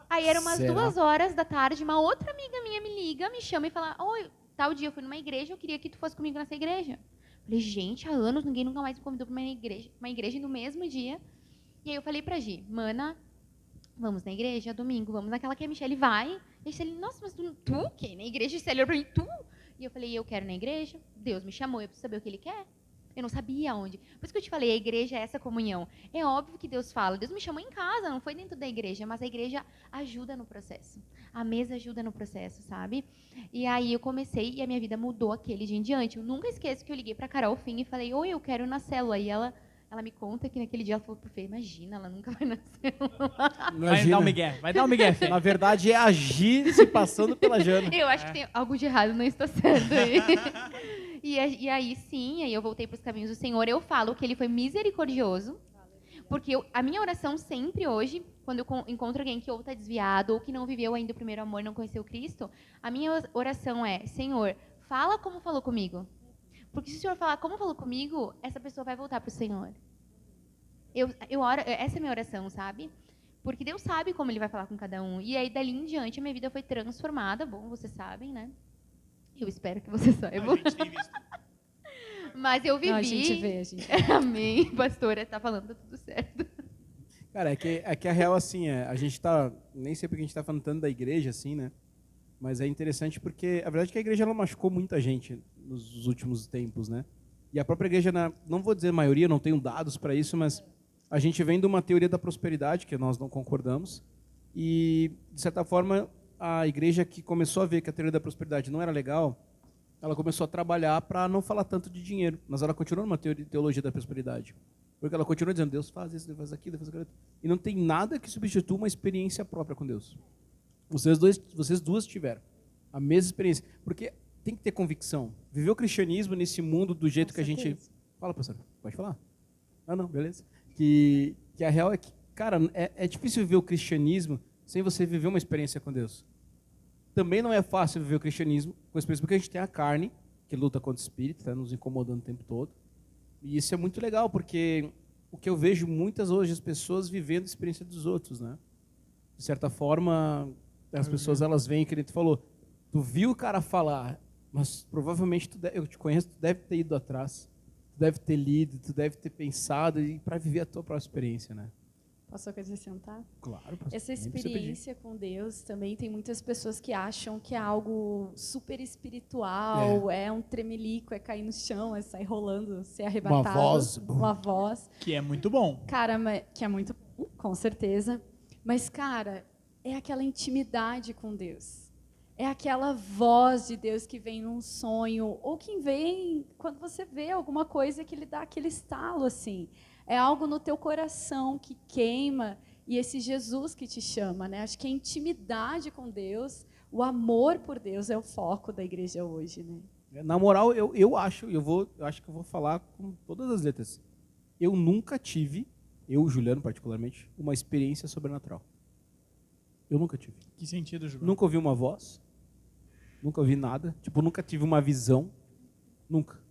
Aí eram umas 2 horas da tarde, uma outra amiga minha me liga, me chama e fala, oi, tal dia eu fui numa igreja, eu queria que tu fosse comigo nessa igreja. Falei, gente, há anos ninguém nunca mais me convidou pra uma igreja no mesmo dia. E aí eu falei pra Gi, mana, vamos na igreja, domingo, vamos naquela que a Michelle vai. E a Gisele, nossa, mas tu o quê? Na igreja? A Gisele olhou pra mim, tu? E eu falei, eu quero ir na igreja, Deus me chamou, eu preciso saber o que ele quer. Eu não sabia onde. Por isso que eu te falei, a igreja é essa comunhão. É óbvio que Deus fala. Deus me chamou em casa, não foi dentro da igreja, mas a igreja ajuda no processo. A mesa ajuda no processo, sabe? E aí eu comecei e a minha vida mudou aquele dia em diante. Eu nunca esqueço que eu liguei pra Carol Fim e falei, oi, eu quero ir na célula. E ela me conta que naquele dia ela falou pro Fê, imagina, ela nunca vai na célula. Vai dar o Miguel. Vai dar o Miguel, Fê. Na verdade, é agir se passando pela Jana. Eu acho que tem algo de errado, não está certo aí. E aí sim, aí eu voltei para os caminhos do Senhor. Eu falo que Ele foi misericordioso, porque a minha oração sempre hoje, quando eu encontro alguém que ou está desviado, ou que não viveu ainda o primeiro amor, não conheceu Cristo, a minha oração é, Senhor, fala como falou comigo. Porque se o Senhor falar como falou comigo, essa pessoa vai voltar para o Senhor. Eu oro, essa é a minha oração, sabe? Porque Deus sabe como Ele vai falar com cada um. E aí, dali em diante, a minha vida foi transformada. Bom, vocês sabem, né? Eu espero que vocês saibam. A gente tem visto. Mas eu vivi. Não, a gente vê. Amém, pastora, tá falando, tá tudo certo. Cara, é que a real, assim, a gente tá... Nem sei porque a gente tá falando tanto da igreja, assim, né? Mas é interessante porque a verdade é que a igreja ela machucou muita gente nos últimos tempos, né? E a própria igreja, não vou dizer maioria, não tenho dados para isso, mas a gente vem de uma teoria da prosperidade, que nós não concordamos, e, de certa forma, a igreja que começou a ver que a teoria da prosperidade não era legal, ela começou a trabalhar para não falar tanto de dinheiro, mas ela continua numa teologia da prosperidade. Porque ela continua dizendo, Deus faz isso, Deus faz aquilo, Deus faz aquilo. E não tem nada que substitua uma experiência própria com Deus. Vocês duas tiveram a mesma experiência. Porque tem que ter convicção. Viver o cristianismo nesse mundo do jeito que a gente... Fala, pastor. Pode falar? Ah, não, beleza. Que a real é que, cara, é difícil viver o cristianismo sem você viver uma experiência com Deus. Também não é fácil viver o cristianismo com a experiência, porque a gente tem a carne, que luta contra o espírito, está nos incomodando o tempo todo. E isso é muito legal, porque o que eu vejo muitas hoje as pessoas vivendo a experiência dos outros, né? De certa forma, as pessoas elas veem, que ele falou, tu viu o cara falar, mas provavelmente eu te conheço, tu deve ter ido atrás, tu deve ter lido, tu deve ter pensado para viver a tua própria experiência, né? Posso acrescentar? Claro. Pastor, Essa experiência com Deus também tem muitas pessoas que acham que é algo super espiritual, é um tremelico, é cair no chão, é sair rolando, ser arrebatado. Uma voz. Que é muito bom. Cara, que é muito bom, com certeza. Mas, cara, é aquela intimidade com Deus. É aquela voz de Deus que vem num sonho, ou que vem quando você vê alguma coisa que lhe dá aquele estalo, assim. É algo no teu coração que queima, e esse Jesus que te chama, né? Acho que a intimidade com Deus, o amor por Deus é o foco da igreja hoje, né? Na moral, eu acho que eu vou falar com todas as letras. Eu nunca tive, Juliano particularmente, uma experiência sobrenatural. Eu nunca tive. Que sentido, Juliano? Nunca ouvi uma voz, nunca ouvi nada, tipo, nunca tive uma visão, nunca.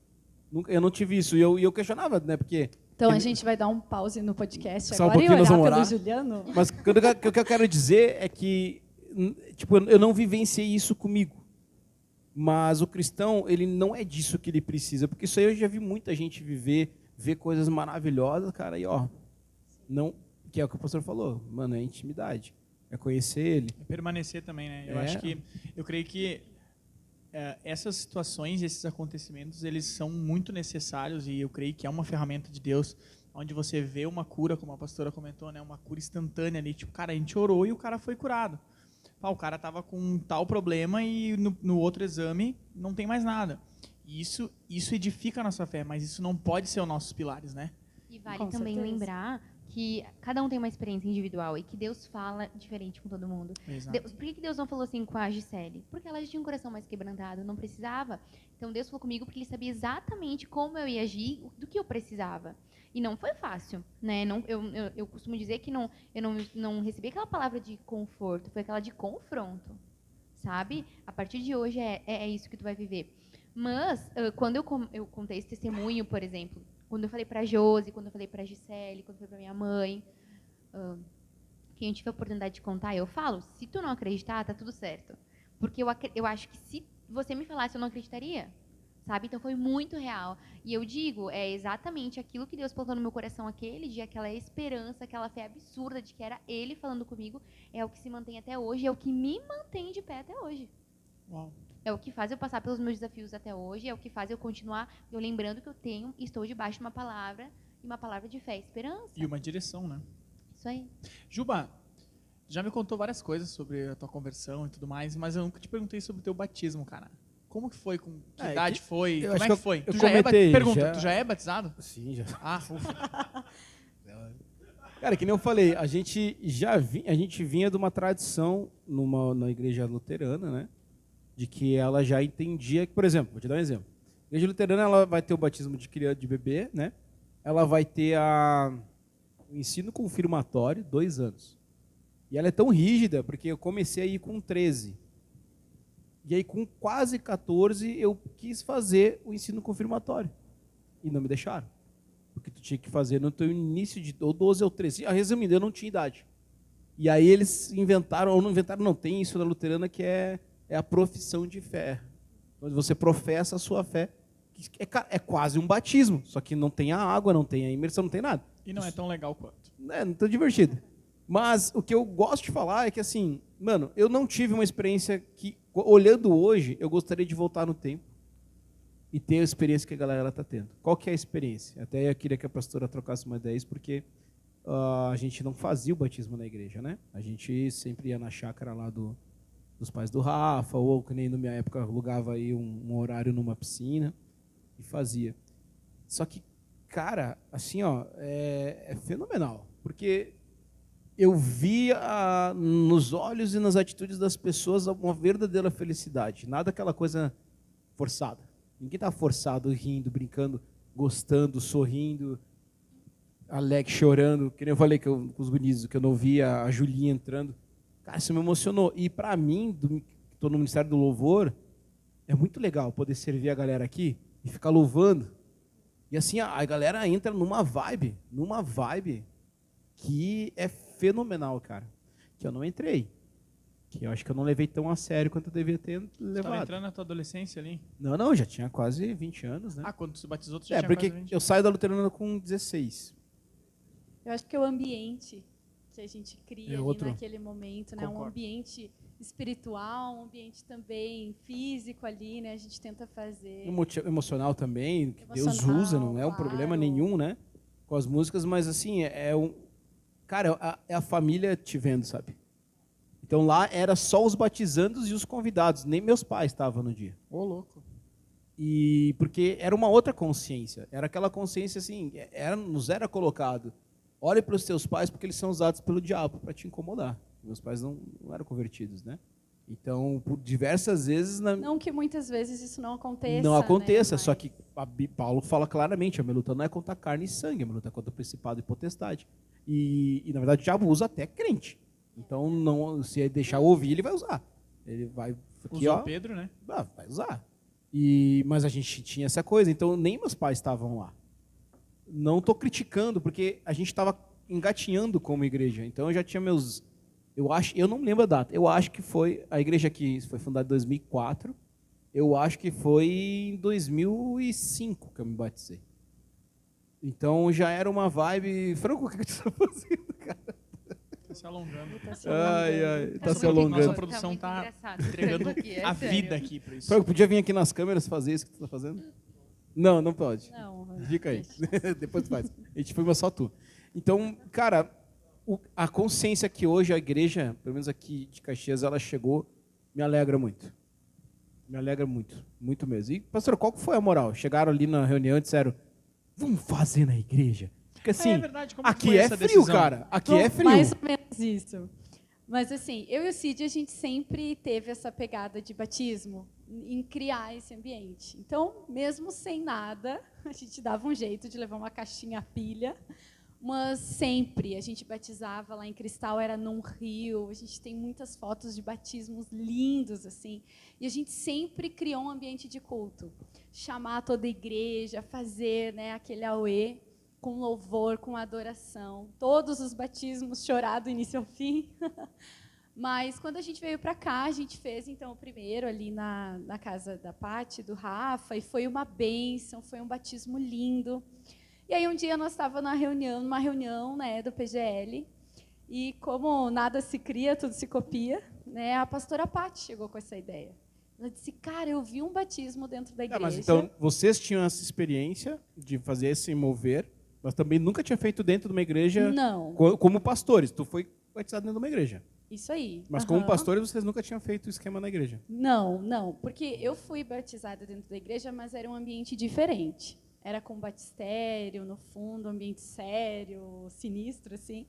Eu não tive isso, e eu questionava, né, porque... Então a gente vai dar um pause no podcast só agora um pouquinho, e olhar pelo orar. Juliano. Mas o que eu quero dizer é que, tipo, eu não vivenciei isso comigo. Mas o cristão, ele não é disso que ele precisa, porque isso aí eu já vi muita gente ver coisas maravilhosas, cara, e ó, não, que é o que o pastor falou, mano, é intimidade, é conhecer ele. É permanecer também, né? Eu creio que essas situações, esses acontecimentos, eles são muito necessários, e eu creio que é uma ferramenta de Deus, onde você vê uma cura, como a pastora comentou, né? Uma cura instantânea ali, tipo, cara, a gente orou e o cara foi curado. O cara estava com um tal problema e no outro exame não tem mais nada. E isso edifica a nossa fé, mas isso não pode ser os nossos pilares, né? E vale também lembrar que cada um tem uma experiência individual e que Deus fala diferente com todo mundo. Por que Deus não falou assim com a Gisele? Porque ela já tinha um coração mais quebrantado, não precisava. Então Deus falou comigo porque Ele sabia exatamente como eu ia agir, do que eu precisava. E não foi fácil, né? Eu costumo dizer que eu não recebi aquela palavra de conforto, foi aquela de confronto, sabe? A partir de hoje é isso que tu vai viver. Mas, quando eu contei esse testemunho, por exemplo, quando eu falei para a Josi, quando eu falei para a Gisele, quando eu falei para minha mãe, quem eu tive a oportunidade de contar, eu falo, se tu não acreditar, tá tudo certo. Porque eu acho que se você me falasse, eu não acreditaria. Sabe? Então foi muito real. E eu digo, é exatamente aquilo que Deus plantou no meu coração aquele dia, aquela esperança, aquela fé absurda de que era Ele falando comigo, é o que se mantém até hoje, é o que me mantém de pé até hoje. Uau. É o que faz eu passar pelos meus desafios até hoje, é o que faz eu continuar, eu lembrando que eu tenho, estou debaixo de uma palavra, e uma palavra de fé e esperança. E uma direção, né? Isso aí. Juba, já me contou várias coisas sobre a tua conversão e tudo mais, mas eu nunca te perguntei sobre o teu batismo, cara. Como que foi? Com que idade foi? eu Como acho é que que foi? eu Tu já é comentei, Pergunta, já- tu já é batizado? Sim, já. Ah, ufa. Cara, que nem eu falei, a gente vinha de uma tradição na igreja luterana, né? De que ela já entendia que, por exemplo, vou te dar um exemplo. A igreja luterana ela vai ter o batismo de criança, de bebê, né? Ela vai ter o ensino confirmatório, 2 anos. E ela é tão rígida, porque eu comecei a ir com 13. E aí, com quase 14, eu quis fazer o ensino confirmatório. E não me deixaram. Porque tu tinha que fazer no teu início de ou 12 ou 13. Resumindo, eu não tinha idade. E aí eles inventaram, ou não inventaram, não, tem isso na luterana que é a profissão de fé. Onde você professa a sua fé. É quase um batismo, só que não tem a água, não tem a imersão, não tem nada. E não é tão legal quanto. Não tão divertido. Mas o que eu gosto de falar é que, assim, mano, eu não tive uma experiência que, olhando hoje, eu gostaria de voltar no tempo e ter a experiência que a galera está tendo. Qual que é a experiência? Até eu queria que a pastora trocasse uma ideia, porque a gente não fazia o batismo na igreja, né? A gente sempre ia na chácara lá dos pais do Rafa, ou que nem na minha época alugava aí um horário numa piscina e fazia. Só que, cara, assim, ó, é fenomenal, porque eu via nos olhos e nas atitudes das pessoas uma verdadeira felicidade, nada aquela coisa forçada. Ninguém está forçado, rindo, brincando, gostando, sorrindo, alegre, chorando. Que nem eu falei com os guris, que eu não via a Julinha entrando. Cara, isso me emocionou. E para mim, que estou no Ministério do Louvor, é muito legal poder servir a galera aqui e ficar louvando. E assim, a galera entra numa vibe que é fenomenal, cara. Que eu não entrei. Que eu acho que eu não levei tão a sério quanto eu devia ter Você estava levado. entrando na tua adolescência ali? Não, já tinha quase 20 anos, né? Ah, quando tu se batizou, tu já tinha Porque quase 20. eu saio da luterana com 16. Eu acho que é o ambiente que a gente cria É ali outro. naquele momento, né? Um Concordo. ambiente espiritual, um ambiente também físico ali, né? A gente tenta fazer. Emocional também, que Deus Emocional, usa, não é um claro. problema nenhum, né? Com as músicas, mas assim, cara, é a família te vendo, sabe? Então lá era só os batizandos e os convidados, nem meus pais estavam no dia. Ô, louco. E porque era uma outra consciência, era aquela consciência assim, nos era colocado, olhe para os teus pais porque eles são usados pelo diabo para te incomodar. Meus pais não eram convertidos, né? Então, por diversas vezes... Não que muitas vezes isso não aconteça. Não aconteça, né? só que Paulo fala claramente, a minha luta não é contra carne e sangue, a minha luta é contra o principado e potestade. E na verdade, o diabo usa até crente. Então, não, se deixar ouvir, ele vai usar. Ele vai... Aqui, Usou ó, Pedro, né? vai usar. Mas a gente tinha essa coisa, então nem meus pais estavam lá. Não estou criticando, porque a gente estava engatinhando como igreja. Então eu já tinha meus... eu não lembro a data. Eu acho que foi... A igreja aqui foi fundada em 2004. Eu acho que foi em 2005 que eu me batizei. Então já era uma vibe... Franco, o que você está fazendo, cara? Tá se alongando. Tá se Ai, alongando. ai, Tá tá se muito alongando. Nossa Tá produção muito tá engraçado. entregando Aqui, é a sério. vida aqui para isso. Franco, podia vir aqui nas câmeras fazer isso que tu está fazendo? Não, não pode. Não, Fica aí. deixa. Depois tu faz. A gente filma só tu. Então, cara, a consciência que hoje a igreja, pelo menos aqui de Caxias, ela chegou, me alegra muito. Me alegra muito. Muito mesmo. E, pastor, qual que foi a moral? Chegaram ali na reunião e disseram, vamos fazer na igreja? Porque assim, É verdade, como que aqui foi é essa frio, decisão? cara. Aqui Bom, é frio. Mais ou menos isso. Mas assim, eu e o Cid, a gente sempre teve essa pegada de batismo, em criar esse ambiente. Então, mesmo sem nada, a gente dava um jeito de levar uma caixinha a pilha, mas sempre a gente batizava lá em Cristal, era num rio, a gente tem muitas fotos de batismos lindos, assim, e a gente sempre criou um ambiente de culto. Chamar toda a igreja, fazer, né, aquele auê, com louvor, com adoração. Todos os batismos chorar do início ao fim. Mas, quando a gente veio para cá, a gente fez, então, o primeiro ali na casa da Paty, do Rafa, e foi uma bênção, foi um batismo lindo. E aí, um dia, nós estávamos numa reunião, né, do PGL, e como nada se cria, tudo se copia, né, a pastora Paty chegou com essa ideia. Ela disse, cara, eu vi um batismo dentro da igreja. Mas então, vocês tinham essa experiência de fazer esse mover, mas também nunca tinha feito dentro de uma igreja Não, como pastores. Tu foi batizado dentro de uma igreja. isso aí. Mas como Aham. pastores, vocês nunca tinham feito o esquema na igreja. Não, porque eu fui batizada dentro da igreja, mas era um ambiente diferente. Era com batistério, no fundo, um ambiente sério, sinistro, assim.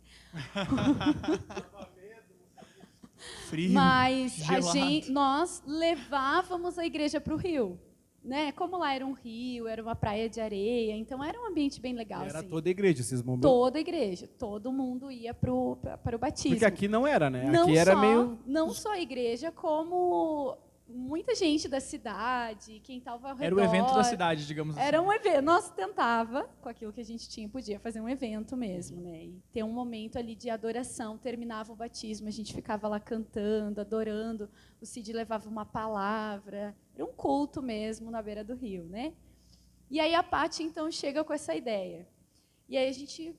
Frio, Mas gelado. nós levávamos a igreja para o rio. Né? Como lá era um rio, era uma praia de areia, então era um ambiente bem legal. E era assim. toda a igreja, esses momentos. Toda a igreja, todo mundo ia para o batismo. Porque aqui não era, né? Não Aqui era só, meio... não só a igreja, como muita gente da cidade, quem estava ao redor. Era o evento da cidade, digamos assim. Era um evento. Nós tentava, com aquilo que a gente tinha, podia fazer um evento mesmo, né? E ter um momento ali de adoração. Terminava o batismo, a gente ficava lá cantando, adorando. O Cid levava uma palavra. Era um culto mesmo na beira do rio, né? E aí a Paty, então, chega com essa ideia. E aí a gente...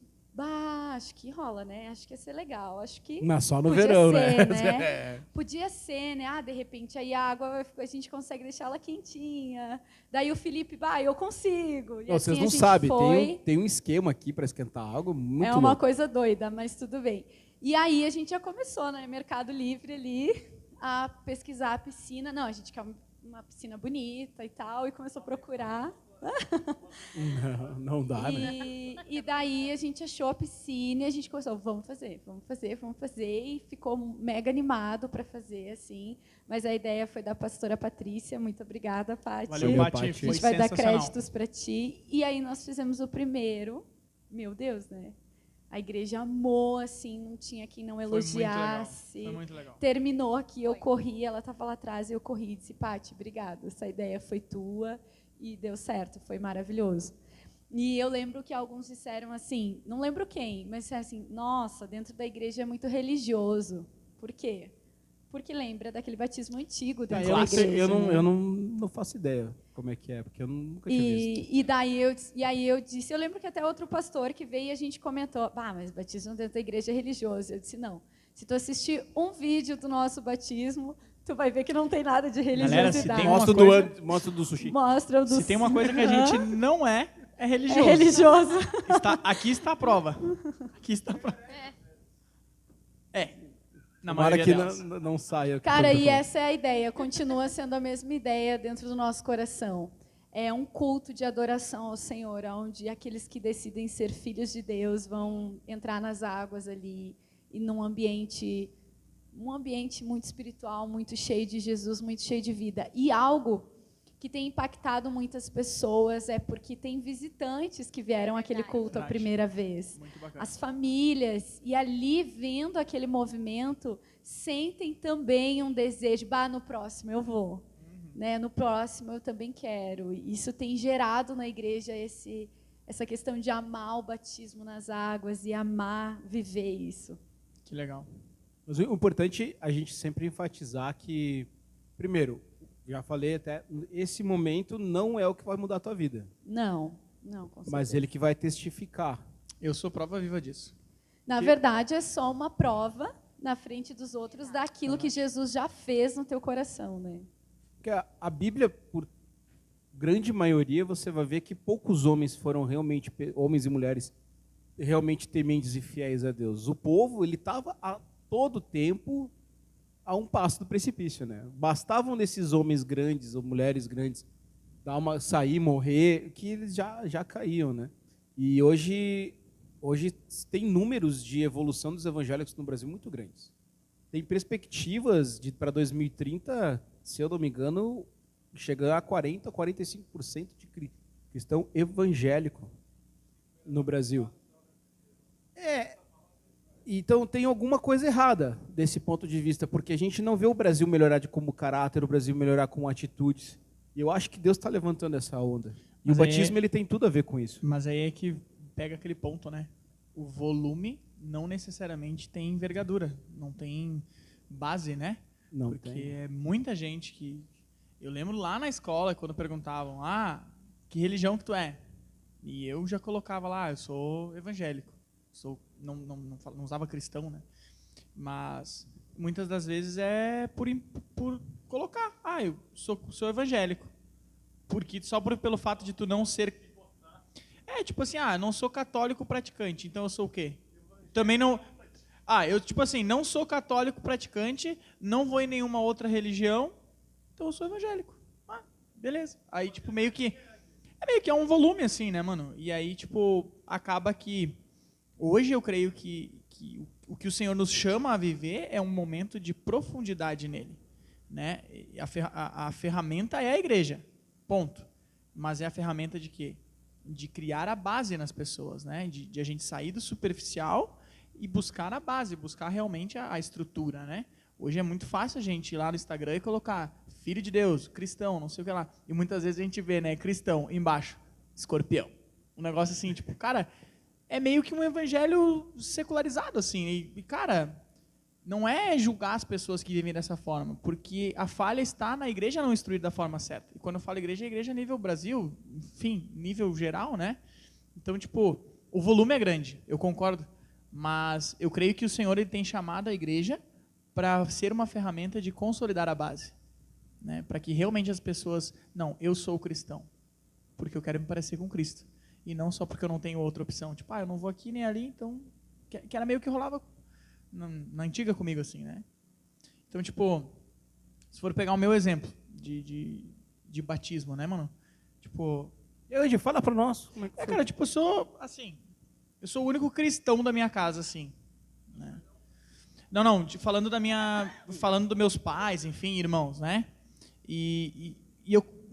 acho que rola, né? Acho que ia ser legal. Acho que Mas só no podia verão, ser, né? Podia ser, né? De repente aí a água a gente consegue deixar ela quentinha. Daí o Felipe, eu consigo. E Não, vocês assim não a gente sabem, foi. tem um esquema aqui para esquentar água muito É uma louco. coisa doida, mas tudo bem. E aí a gente já começou, né? Mercado Livre ali, a pesquisar a piscina. Não, a gente quer uma piscina bonita e tal, e começou a procurar. Não dá, né? E daí a gente achou a piscina e a gente começou, vamos fazer. E ficou mega animado para fazer, assim. Mas a ideia foi da pastora Patrícia. Muito obrigada, Paty. Valeu, Paty. Paty. A Foi gente vai dar sensacional. créditos para ti. E aí nós fizemos o primeiro. Meu Deus, né? A igreja amou, assim, não tinha quem não Foi muito legal. elogiasse. Foi muito legal. Terminou aqui, eu corri, ela estava lá atrás, eu corri e disse, Paty, obrigada, essa ideia foi tua e deu certo, foi maravilhoso. E eu lembro que alguns disseram assim, não lembro quem, mas disseram assim, nossa, dentro da igreja é muito religioso. Por quê? Porque lembra daquele batismo antigo dentro da igreja. Eu né? não faço ideia como é que é, porque eu nunca tinha visto. E aí eu disse, eu lembro que até outro pastor que veio e a gente comentou, mas batismo dentro da igreja é religioso. Eu disse, não, se tu assistir um vídeo do nosso batismo, tu vai ver que não tem nada de religiosidade. se tem uma Mostra do sushi. Mostra o do Se tem uma coisa que a gente não é religioso. É religioso. Aqui está a prova. Aqui está a prova. Na Tomara maioria que delas. não saia. Cara, e essa é a ideia, continua sendo a mesma ideia dentro do nosso coração. É um culto de adoração ao Senhor, onde aqueles que decidem ser filhos de Deus vão entrar nas águas ali, e num ambiente muito espiritual, muito cheio de Jesus, muito cheio de vida. E algo que tem impactado muitas pessoas é porque tem visitantes que vieram àquele culto a Verdade. primeira vez. Muito bacana. As famílias, e ali vendo aquele movimento, sentem também um desejo, no próximo eu vou, né? No próximo eu também quero. E isso tem gerado na igreja essa questão de amar o batismo nas águas e amar viver isso. Que legal. Mas o importante é a gente sempre enfatizar que, primeiro, já falei até, esse momento não é o que vai mudar a tua vida, Não, com mas certeza. ele que vai testificar. Eu sou prova viva disso. Na verdade, é só uma prova na frente dos outros daquilo que Jesus já fez no teu coração, né? Porque a Bíblia, por grande maioria, você vai ver que poucos homens foram realmente, homens e mulheres, realmente tementes e fiéis a Deus. O povo, ele estava a todo tempo a um passo do precipício, né? Bastavam desses homens grandes ou mulheres grandes sair, morrer, que eles já caíam, né? E hoje tem números de evolução dos evangélicos no Brasil muito grandes. Tem perspectivas para 2030, se eu não me engano, chegar a 40%, 45% de cristão evangélico no Brasil. Então tem alguma coisa errada desse ponto de vista, porque a gente não vê o Brasil melhorar como caráter, o Brasil melhorar com atitudes. E eu acho que Deus está levantando essa onda. E Mas o batismo ele tem tudo a ver com isso. Mas aí é que pega aquele ponto, né? O volume não necessariamente tem envergadura, não tem base, né? Não Porque tem. é muita gente que... Eu lembro lá na escola, quando perguntavam, que religião que tu é? E eu já colocava lá, eu sou evangélico. Não usava cristão, né? Mas muitas das vezes é por colocar, eu sou evangélico. Porque pelo fato de tu não ser... tipo assim, não sou católico praticante, então eu sou o quê? Também não... eu, tipo assim, não sou católico praticante, não vou em nenhuma outra religião, então eu sou evangélico. Beleza. Aí, tipo, meio que é um volume, assim, né, mano? E aí, tipo, acaba que... Hoje eu creio que o que o Senhor nos chama a viver é um momento de profundidade nele, né? E a ferramenta é a igreja, ponto. Mas é a ferramenta de quê? De criar a base nas pessoas, né? De a gente sair do superficial e buscar a base, buscar realmente a estrutura, né? Hoje é muito fácil a gente ir lá no Instagram e colocar filho de Deus, cristão, não sei o que lá. E muitas vezes a gente vê, né, cristão, embaixo, escorpião. Um negócio assim, tipo, cara, é meio que um evangelho secularizado, assim. E cara, não é julgar as pessoas que vivem dessa forma, porque a falha está na igreja não instruir da forma certa. E quando eu falo igreja, é igreja nível Brasil, enfim, nível geral, né? Então, tipo, o volume é grande, eu concordo. Mas eu creio que o Senhor ele tem chamado a igreja para ser uma ferramenta de consolidar a base, né? Para que realmente as pessoas, não, eu sou cristão, porque eu quero me parecer com Cristo, e não só porque eu não tenho outra opção, tipo, eu não vou aqui nem ali, então, que era meio que rolava na antiga comigo, assim, né? Então, tipo, se for pegar o meu exemplo de batismo, né, mano? Tipo, Andy, fala para nós. Como é que foi? cara, tipo, eu sou o único cristão da minha casa, assim, né? Não, falando dos meus pais, enfim, irmãos, né? E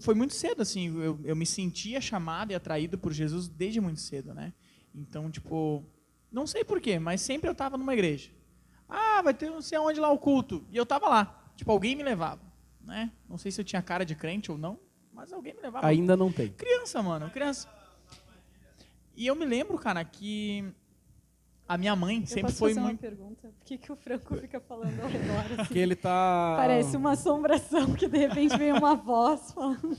foi muito cedo, assim, eu me sentia chamado e atraído por Jesus desde muito cedo, né? Então, tipo, não sei porquê, mas sempre eu estava numa igreja. Vai ter não sei aonde lá o culto. E eu estava lá, tipo, alguém me levava, né? Não sei se eu tinha cara de crente ou não, mas alguém me levava. Ainda não tem. Criança, mano, criança. E eu me lembro, cara, que a minha mãe sempre foi fazer muito... uma pergunta? Por que o Franco fica falando ao redor assim? Porque ele tá... Parece uma assombração, que de repente vem uma voz falando.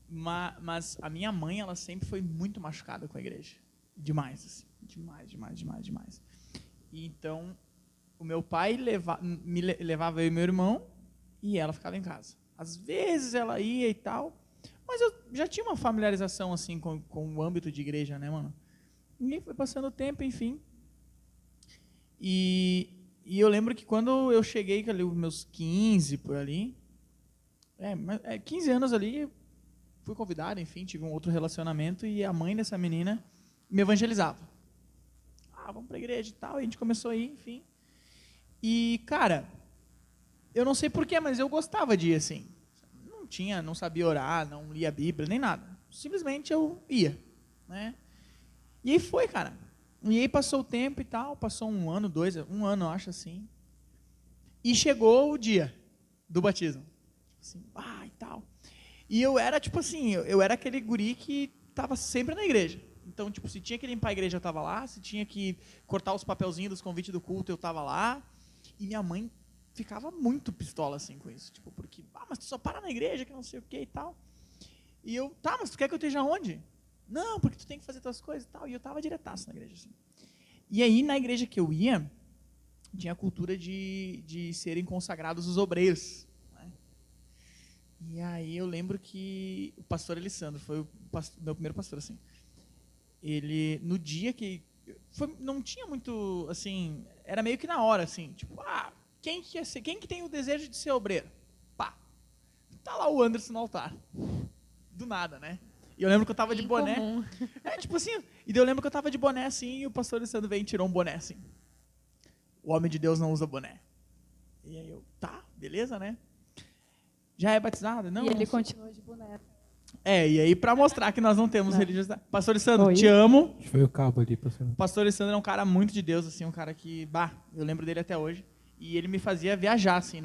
Mas a minha mãe, ela sempre foi muito machucada com a igreja. Demais, assim. Demais. E então, o meu pai levava eu e meu irmão e ela ficava em casa. Às vezes ela ia e tal, mas eu já tinha uma familiarização, assim, com o âmbito de igreja, né, mano? E foi passando o tempo, enfim. E eu lembro que quando eu cheguei ali, os meus 15 por ali, 15 anos ali, fui convidado, enfim, tive um outro relacionamento e a mãe dessa menina me evangelizava. Vamos pra igreja e tal, e a gente começou a ir, enfim. E, cara, eu não sei porquê, mas eu gostava de ir, assim. Não sabia orar, não lia a Bíblia, nem nada. Simplesmente eu ia, né? E aí foi, cara. E aí passou o tempo e tal, passou um ano, eu acho assim. E chegou o dia do batismo. Assim, e tal. E eu era, tipo assim, eu era aquele guri que estava sempre na igreja. Então, tipo, se tinha que limpar a igreja, eu estava lá. Se tinha que cortar os papelzinhos dos convites do culto, eu estava lá. E minha mãe ficava muito pistola, assim, com isso. Tipo, porque, mas tu só para na igreja, que não sei o que e tal. E eu, mas tu quer que eu esteja onde? Não, porque tu tem que fazer tuas coisas e tal. E eu estava diretaço na igreja, assim. E aí, na igreja que eu ia, tinha a cultura de serem consagrados os obreiros. Né? E aí eu lembro que o pastor Alessandro foi o meu primeiro pastor, assim. Ele, no dia que... não tinha muito, assim... Era meio que na hora, assim. Tipo, quem que tem o desejo de ser obreiro? Tá lá o Anderson no altar. Do nada, né? E eu lembro que eu tava de boné. Comum. Tipo assim, e daí eu lembro que eu tava de boné assim, e o pastor Alessandro veio e tirou um boné assim. O homem de Deus não usa boné. E aí eu, beleza, né? Já é batizado? Não. E ele não sou. continua de boneco. E aí pra mostrar que nós não temos religiosidade. Pastor Alessandro, Oi. te amo. Foi o cabo ali, pastor. O pastor Alessandro é um cara muito de Deus, assim, um cara que, eu lembro dele até hoje. E ele me fazia viajar, assim,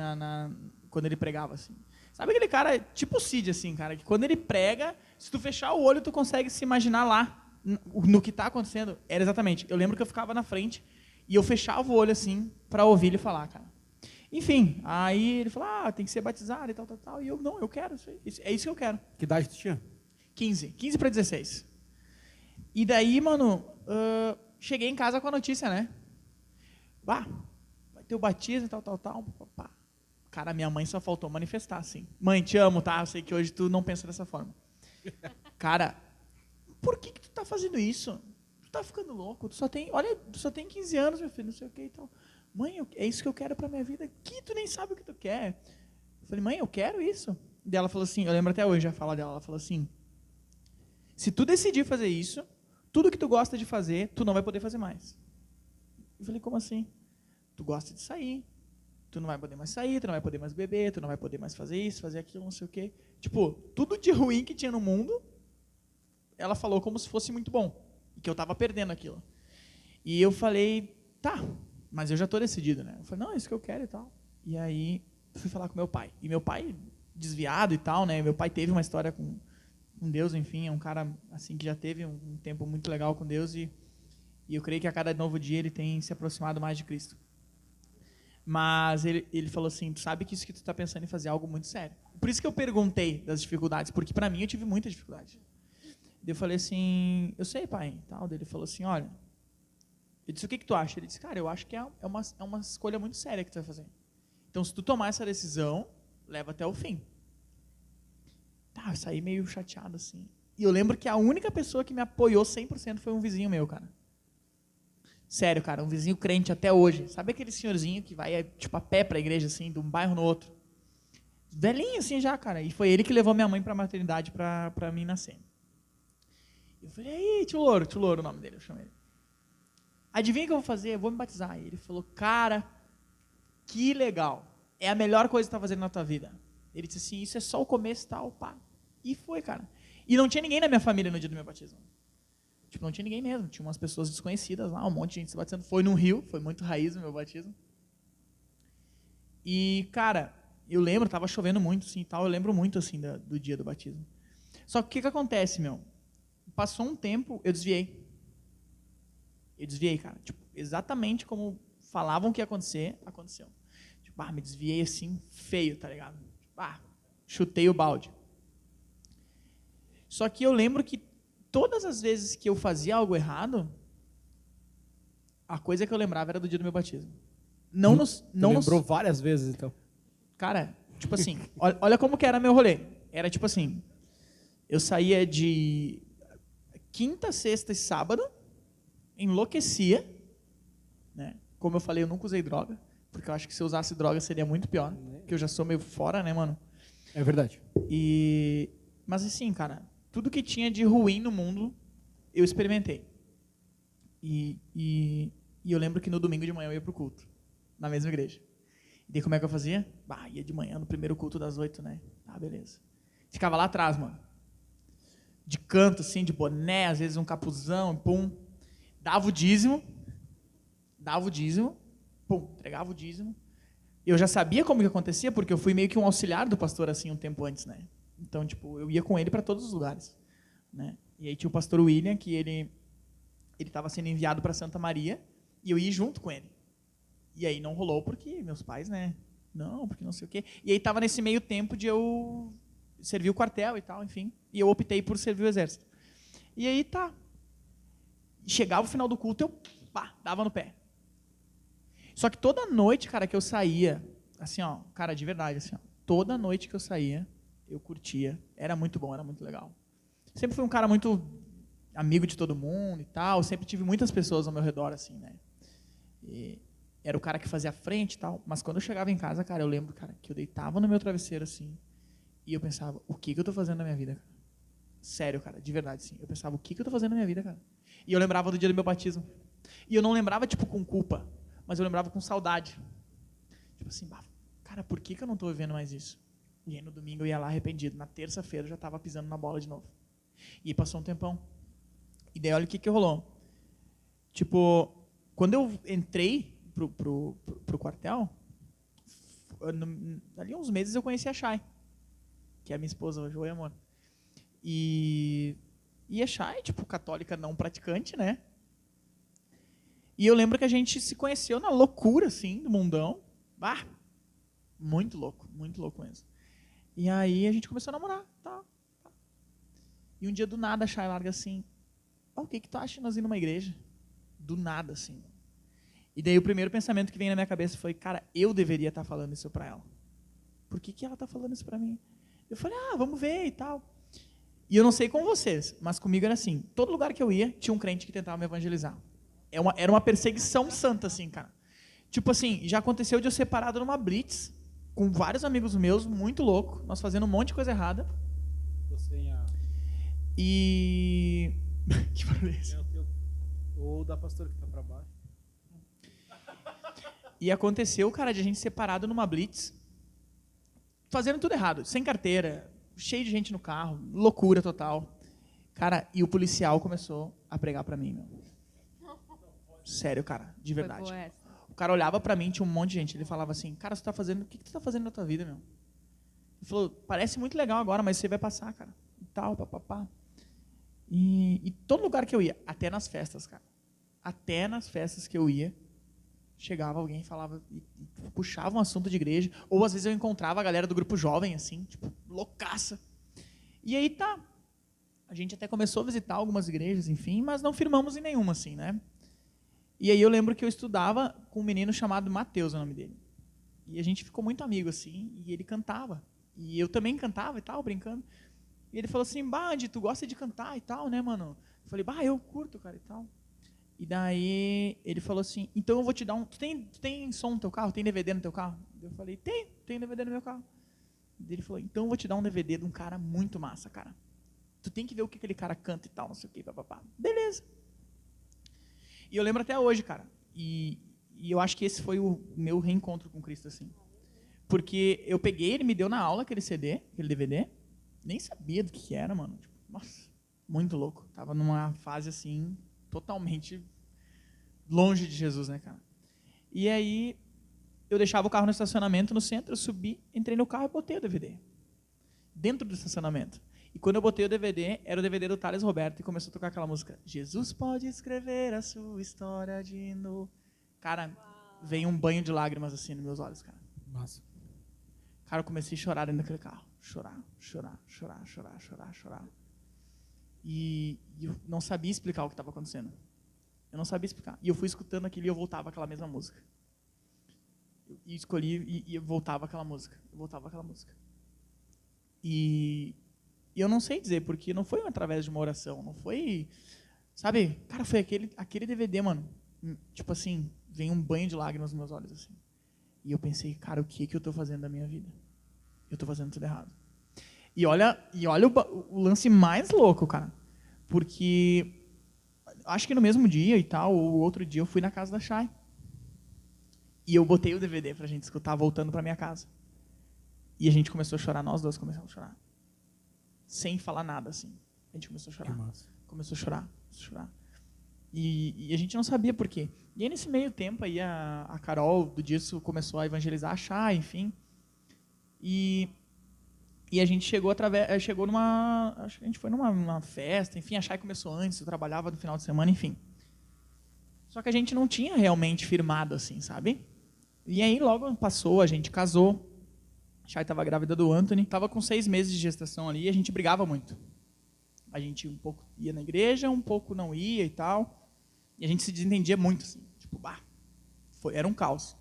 quando ele pregava, assim. Sabe aquele cara, tipo o Cid, assim, cara, que quando ele prega, se tu fechar o olho, tu consegue se imaginar lá, no que está acontecendo. Era exatamente. Eu lembro que eu ficava na frente e eu fechava o olho, assim, para ouvir ele falar, cara. Enfim, aí ele falou, tem que ser batizado e tal. E eu, não, eu quero isso aí. É isso que eu quero. Que idade tu tinha? 15 para 16. E daí, mano, cheguei em casa com a notícia, né? Vai ter o batismo e tal. Cara, minha mãe só faltou manifestar, assim. Mãe, te amo, tá? Eu sei que hoje tu não pensa dessa forma. Cara, por que tu tá fazendo isso? Tu tá ficando louco? Tu só tem 15 anos, meu filho, não sei o que e tal. Mãe, é isso que eu quero pra minha vida. Que tu nem sabe o que tu quer. Eu falei, mãe, eu quero isso. E ela falou assim, eu lembro até hoje a fala dela, ela falou assim, se tu decidir fazer isso, tudo que tu gosta de fazer, tu não vai poder fazer mais. Eu falei, como assim? Tu gosta de sair, tu não vai poder mais sair, tu não vai poder mais beber, tu não vai poder mais fazer isso, fazer aquilo, não sei o quê. Tipo, tudo de ruim que tinha no mundo, ela falou como se fosse muito bom, e que eu estava perdendo aquilo. E eu falei, tá, mas eu já estou decidido, né? Eu falei, não, é isso que eu quero e tal. E aí, fui falar com meu pai. E meu pai, desviado e tal, né? Meu pai teve uma história com Deus, enfim, é um cara assim que já teve um tempo muito legal com Deus e eu creio que a cada novo dia ele tem se aproximado mais de Cristo. Mas ele falou assim, tu sabe que isso que tu está pensando em fazer é algo muito sério. Por isso que eu perguntei das dificuldades, porque para mim eu tive muita dificuldade. Eu falei assim, eu sei, pai. Tal. Ele falou assim, olha, eu disse, o que tu acha? Ele disse, cara, eu acho que é uma escolha muito séria que tu vai fazer. Então, se tu tomar essa decisão, leva até o fim. Tá, eu saí meio chateado, assim. E eu lembro que a única pessoa que me apoiou 100% foi um vizinho meu, cara. Sério, cara, um vizinho crente até hoje. Sabe aquele senhorzinho que vai, tipo, a pé pra igreja, assim, de um bairro no outro? Velhinho, assim, já, cara. E foi ele que levou minha mãe pra maternidade pra mim nascer. Eu falei, aí, tio Louro o nome dele, eu chamei ele. Adivinha o que eu vou fazer? Eu vou me batizar. E ele falou, cara, que legal. É a melhor coisa que você tá fazendo na tua vida. Ele disse assim, isso é só o começo e tal, pá. E foi, cara. E não tinha ninguém na minha família no dia do meu batismo. Tipo, não tinha ninguém mesmo. Tinha umas pessoas desconhecidas lá, um monte de gente se batizando. Foi num rio, foi muito raiz o meu batismo. E, cara, eu lembro, tava chovendo muito, assim, tal. Eu lembro muito, assim, do dia do batismo. Só que o que acontece, meu? Passou um tempo, eu desviei. Eu desviei, cara. Tipo, exatamente como falavam que ia acontecer, aconteceu. Tipo, me desviei assim, feio, tá ligado? Tipo, chutei o balde. Só que eu lembro que todas as vezes que eu fazia algo errado, a coisa que eu lembrava era do dia do meu batismo. Lembrou várias vezes, então. Cara, tipo assim, olha como que era meu rolê. Era tipo assim, eu saía de quinta, sexta e sábado, enlouquecia, né? Como eu falei, eu nunca usei droga, porque eu acho que se eu usasse droga seria muito pior, porque eu já sou meio fora, né, mano? É verdade. Mas assim, cara, tudo que tinha de ruim no mundo, eu experimentei. E eu lembro que no domingo de manhã eu ia pro culto, na mesma igreja. E daí como é que eu fazia? Ia de manhã no primeiro culto das 8, né? Beleza. Ficava lá atrás, mano. De canto, assim, de boné, às vezes um capuzão, pum. Dava o dízimo, pum, entregava o dízimo. Eu já sabia como que acontecia, porque eu fui meio que um auxiliar do pastor, assim, um tempo antes, né? Então, tipo, eu ia com ele para todos os lugares, né? E aí tinha o pastor William, que ele estava sendo enviado para Santa Maria, e eu ia junto com ele. E aí não rolou porque meus pais, né? Não, porque não sei o quê. E aí estava nesse meio tempo de eu servir o quartel e tal, enfim. E eu optei por servir o exército. E aí tá. Chegava o final do culto, eu dava no pé. Só que toda noite, cara, que eu saía, assim, ó, cara, de verdade, assim, ó, toda noite que eu saía, eu curtia. Era muito bom, era muito legal. Sempre fui um cara muito amigo de todo mundo e tal. Sempre tive muitas pessoas ao meu redor, assim, né? E era o cara que fazia a frente e tal. Mas quando eu chegava em casa, cara, eu lembro, cara, que eu deitava no meu travesseiro, assim, e eu pensava, o que eu tô fazendo na minha vida, cara? Sério, cara, de verdade, sim. Eu pensava, o que eu tô fazendo na minha vida, cara? E eu lembrava do dia do meu batismo. E eu não lembrava, tipo, com culpa, mas eu lembrava com saudade. Tipo assim, cara, por que eu não tô vivendo mais isso? E aí no domingo eu ia lá arrependido. Na terça-feira eu já tava pisando na bola de novo. E aí passou um tempão. E daí olha o que rolou. Tipo, quando eu entrei pro quartel, ali uns meses eu conheci a Chay, que é a minha esposa hoje, oi amor. E a Chay, tipo, católica não praticante, né? E eu lembro que a gente se conheceu na loucura, assim, do mundão. Muito louco mesmo. E aí a gente começou a namorar, tá. E um dia do nada a Chay larga assim, o que tu acha de nós ir numa igreja? Do nada, assim. E daí o primeiro pensamento que vem na minha cabeça foi, cara, eu deveria estar falando isso pra ela. por que ela tá falando isso pra mim? Eu falei, vamos ver e tal. E eu não sei com vocês, mas comigo era assim, todo lugar que eu ia, tinha um crente que tentava me evangelizar. Era uma perseguição santa, assim, cara. Tipo assim, já aconteceu de eu ser parado numa blitz, com vários amigos meus, muito louco, nós fazendo um monte de coisa errada. E... que barulho é esse? Ou da pastora que tá pra baixo. E aconteceu, cara, de a gente ser parado numa blitz, fazendo tudo errado, sem carteira, cheio de gente no carro, loucura total. Cara, e o policial começou a pregar pra mim, meu. Sério, cara, de verdade. Foi boa essa. O cara olhava pra mim, tinha um monte de gente, ele falava assim, cara, o que tu tá fazendo na tua vida, meu? Ele falou, parece muito legal agora, mas você vai passar, cara. E tal, papapá. E todo lugar que eu ia, até nas festas, cara. Até nas festas que eu ia, chegava alguém e falava, e puxava um assunto de igreja, ou às vezes eu encontrava a galera do grupo jovem, assim, tipo, loucaça. E aí tá, a gente até começou a visitar algumas igrejas, enfim, mas não firmamos em nenhuma, assim, né? E aí eu lembro que eu estudava com um menino chamado Mateus, é o nome dele. E a gente ficou muito amigo, assim, e ele cantava. E eu também cantava e tal, brincando. E ele falou assim, Andy, tu gosta de cantar e tal, né, mano? Eu falei, eu curto, cara, e tal. E daí ele falou assim, então eu vou te dar um... Tu tem som no teu carro? Tem DVD no teu carro? Eu falei, tem DVD no meu carro. E ele falou, então eu vou te dar um DVD de um cara muito massa, cara. Tu tem que ver o que aquele cara canta e tal, não sei o que, papapá. Beleza. E eu lembro até hoje, cara. E eu acho que esse foi o meu reencontro com Cristo, assim. Porque eu peguei, ele me deu na aula aquele CD, aquele DVD. Nem sabia do que era, mano. Tipo, nossa, muito louco. Tava numa fase, assim, totalmente longe de Jesus, né, cara? E aí, eu deixava o carro no estacionamento, no centro, eu subi, entrei no carro e botei o DVD. Dentro do estacionamento. E quando eu botei o DVD, era o DVD do Thales Roberto e começou a tocar aquela música. Jesus pode escrever a sua história de novo. Cara, veio um banho de lágrimas assim nos meus olhos, cara. Massa. Cara, eu comecei a chorar dentro daquele carro. Chorar. E eu não sabia explicar o que estava acontecendo. Eu não sabia explicar. E eu fui escutando aquilo e eu voltava àquela mesma música. E escolhi e eu voltava àquela música. E eu não sei dizer, porque não foi através de uma oração, não foi... Sabe? Cara, foi aquele DVD, mano. Tipo assim, veio um banho de lágrimas nos meus olhos, assim. E eu pensei, cara, o que eu estou fazendo da minha vida? Eu estou fazendo tudo errado. E olha o lance mais louco, cara. Porque acho que no mesmo dia e tal, ou outro dia, eu fui na casa da Chay. E eu botei o DVD pra gente escutar voltando pra minha casa. E a gente começou a chorar, nós dois começamos a chorar. Sem falar nada, assim. A gente começou a chorar. Começou a chorar. E a gente não sabia por quê. E aí, nesse meio tempo, aí a Carol, do Disso, começou a evangelizar a Chay, enfim. E a gente chegou numa... Acho que a gente foi numa festa, enfim, a Chay começou antes, eu trabalhava no final de semana, enfim. Só que a gente não tinha realmente firmado, assim, sabe? E aí, logo passou, a gente casou. A Chay estava grávida do Anthony, estava com 6 meses de gestação ali, e a gente brigava muito. A gente um pouco ia na igreja, um pouco não ia e tal. E a gente se desentendia muito, assim. Tipo, era um caos.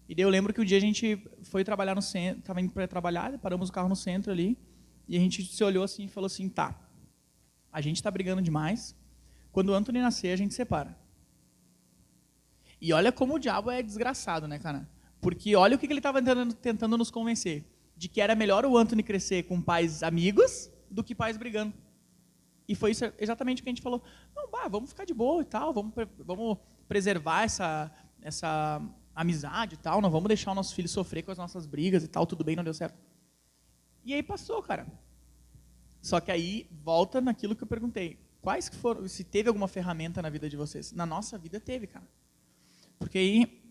E daí eu lembro que um dia a gente foi trabalhar no centro, estava indo para trabalhar, paramos o carro no centro ali, e a gente se olhou assim e falou assim, tá, a gente está brigando demais, quando o Anthony nascer, a gente separa. E olha como o diabo é desgraçado, né, cara? Porque olha o que ele estava tentando nos convencer, de que era melhor o Anthony crescer com pais amigos do que pais brigando. E foi isso exatamente o que a gente falou. Não, vamos ficar de boa e tal, vamos preservar essa amizade e tal, não vamos deixar o nosso filho sofrer com as nossas brigas e tal, tudo bem, não deu certo. E aí passou, cara. Só que aí volta naquilo que eu perguntei. Quais que foram, se teve alguma ferramenta na vida de vocês? Na nossa vida teve, cara. Porque aí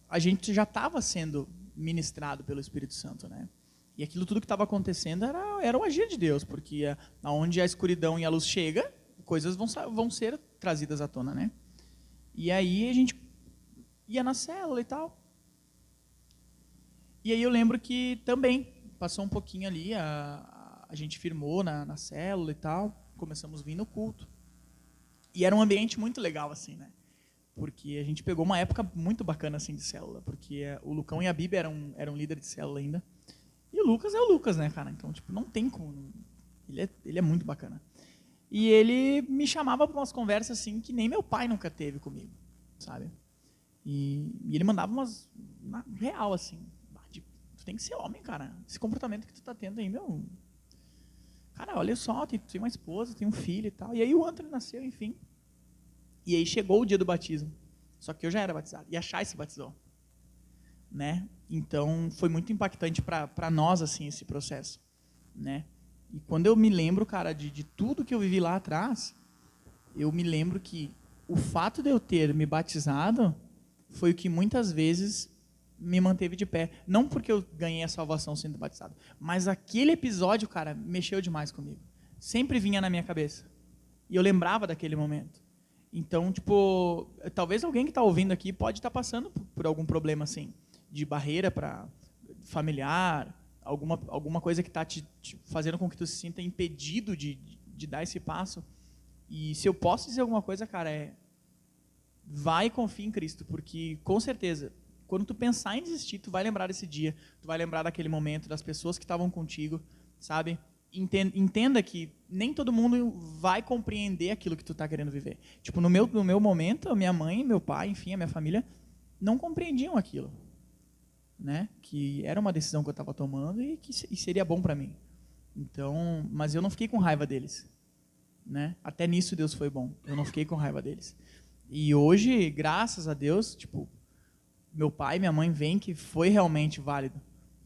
a gente já estava sendo ministrado pelo Espírito Santo, né? E aquilo tudo que estava acontecendo era um agir de Deus, porque aonde a escuridão e a luz chega, coisas vão ser trazidas à tona, né? E aí a gente ia na célula e tal. E aí eu lembro que também passou um pouquinho ali, a gente firmou na célula e tal, começamos a vir no culto. E era um ambiente muito legal, assim, né? Porque a gente pegou uma época muito bacana, assim, de célula, porque o Lucão e a Bibi eram líderes de célula ainda. Lucas é o Lucas, né, cara? Então, tipo, não tem como. Ele é muito bacana. E ele me chamava para umas conversas assim que nem meu pai nunca teve comigo, sabe? E ele mandava umas na real assim, tu tem que ser homem, cara. Esse comportamento que tu tá tendo aí, meu. Cara, olha só, tem uma esposa, tem um filho e tal. E aí o Antônio nasceu, enfim. E aí chegou o dia do batismo. Só que eu já era batizado. E a Chay se batizou, né? Então foi muito impactante para nós assim esse processo, né? E quando eu me lembro, cara, de tudo que eu vivi lá atrás, eu me lembro que o fato de eu ter me batizado foi o que muitas vezes me manteve de pé. Não porque eu ganhei a salvação sendo batizado, mas aquele episódio, cara, mexeu demais comigo. Sempre vinha na minha cabeça. E eu lembrava daquele momento. Então, tipo, talvez alguém que está ouvindo aqui pode estar passando por algum problema assim, de barreira para familiar, alguma coisa que está te fazendo com que tu se sinta impedido de dar esse passo. E se eu posso dizer alguma coisa, cara, vai e confia em Cristo, porque com certeza, quando tu pensar em desistir, tu vai lembrar desse dia, tu vai lembrar daquele momento, das pessoas que estavam contigo, sabe? Entenda que nem todo mundo vai compreender aquilo que tu está querendo viver. Tipo, no meu momento, a minha mãe, meu pai, enfim, a minha família, não compreendiam aquilo, né? Que era uma decisão que eu estava tomando e que seria bom para mim. Então, mas eu não fiquei com raiva deles, né? Até nisso Deus foi bom. Eu não fiquei com raiva deles. E hoje, graças a Deus, tipo, meu pai e minha mãe veem que foi realmente válido.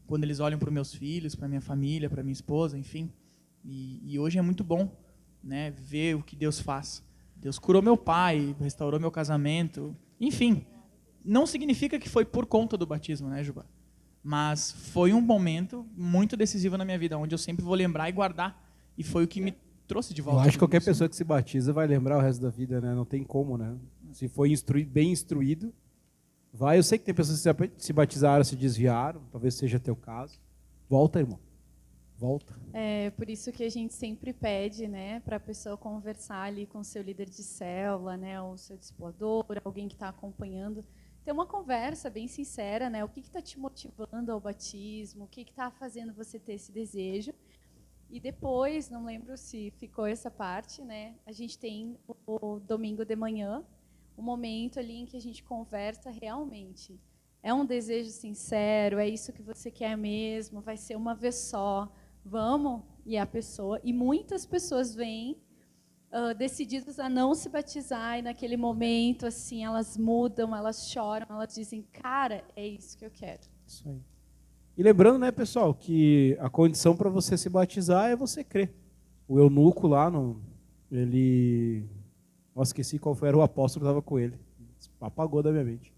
Quando eles olham para os meus filhos, para minha família, para minha esposa, enfim. E hoje é muito bom, né, ver o que Deus faz. Deus curou meu pai, restaurou meu casamento, enfim. Não significa que foi por conta do batismo, né, Juba? Mas foi um momento muito decisivo na minha vida, onde eu sempre vou lembrar e guardar. E foi o que me trouxe de volta. Eu acho que qualquer pessoa que se batiza vai lembrar o resto da vida, né? Não tem como, né? Se foi bem instruído, vai. Eu sei que tem pessoas que se batizaram, se desviaram, talvez seja teu caso. Volta, irmão. Volta. É por isso que a gente sempre pede, né, para a pessoa conversar ali com o seu líder de célula, né, ou seu discipulador, alguém que está acompanhando, ter uma conversa bem sincera, né, o que está te motivando ao batismo, o que está fazendo você ter esse desejo. E depois, não lembro se ficou essa parte, né, a gente tem o domingo de manhã, um momento ali em que a gente conversa realmente. É um desejo sincero, é isso que você quer mesmo, vai ser uma vez só. Vamos, e muitas pessoas vêm decididas a não se batizar, e naquele momento, assim, elas mudam, elas choram, elas dizem, cara, é isso que eu quero. Isso aí. E lembrando, né, pessoal, que a condição para você se batizar é você crer. O eunuco lá, ele... Eu esqueci qual era o apóstolo que estava com ele. Apagou da minha mente.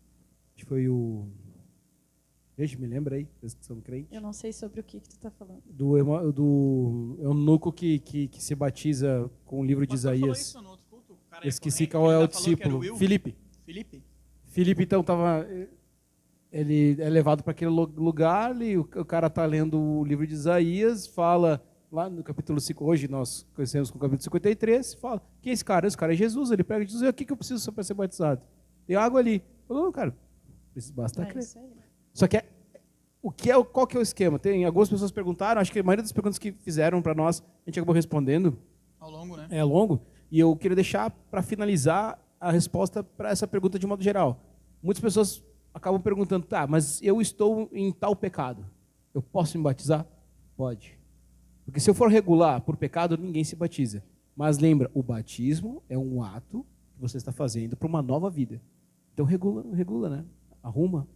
Acho que foi o... Gente, me lembra aí, vocês que são crentes. Eu não sei sobre o que tu está falando. Do eunuco que se batiza com o livro de Isaías. Esqueci qual é o discípulo. Filipe. Filipe, então, ele é levado para aquele lugar e o cara está lendo o livro de Isaías, fala lá no capítulo 5, hoje nós conhecemos com o capítulo 53, fala, quem é esse cara? Esse cara é Jesus, ele pega Jesus, e o que eu preciso para ser batizado? Tem água ali. Falou, cara, basta crer. Isso aí. Só que qual que é o esquema? Tem algumas pessoas perguntaram, acho que a maioria das perguntas que fizeram para nós, a gente acabou respondendo. Ao longo, né? É longo. E eu queria deixar para finalizar a resposta para essa pergunta de modo geral. Muitas pessoas acabam perguntando, tá, mas eu estou em tal pecado, eu posso me batizar? Pode. Porque se eu for regular por pecado, ninguém se batiza. Mas lembra, o batismo é um ato que você está fazendo para uma nova vida. Então regula, né? Arruma.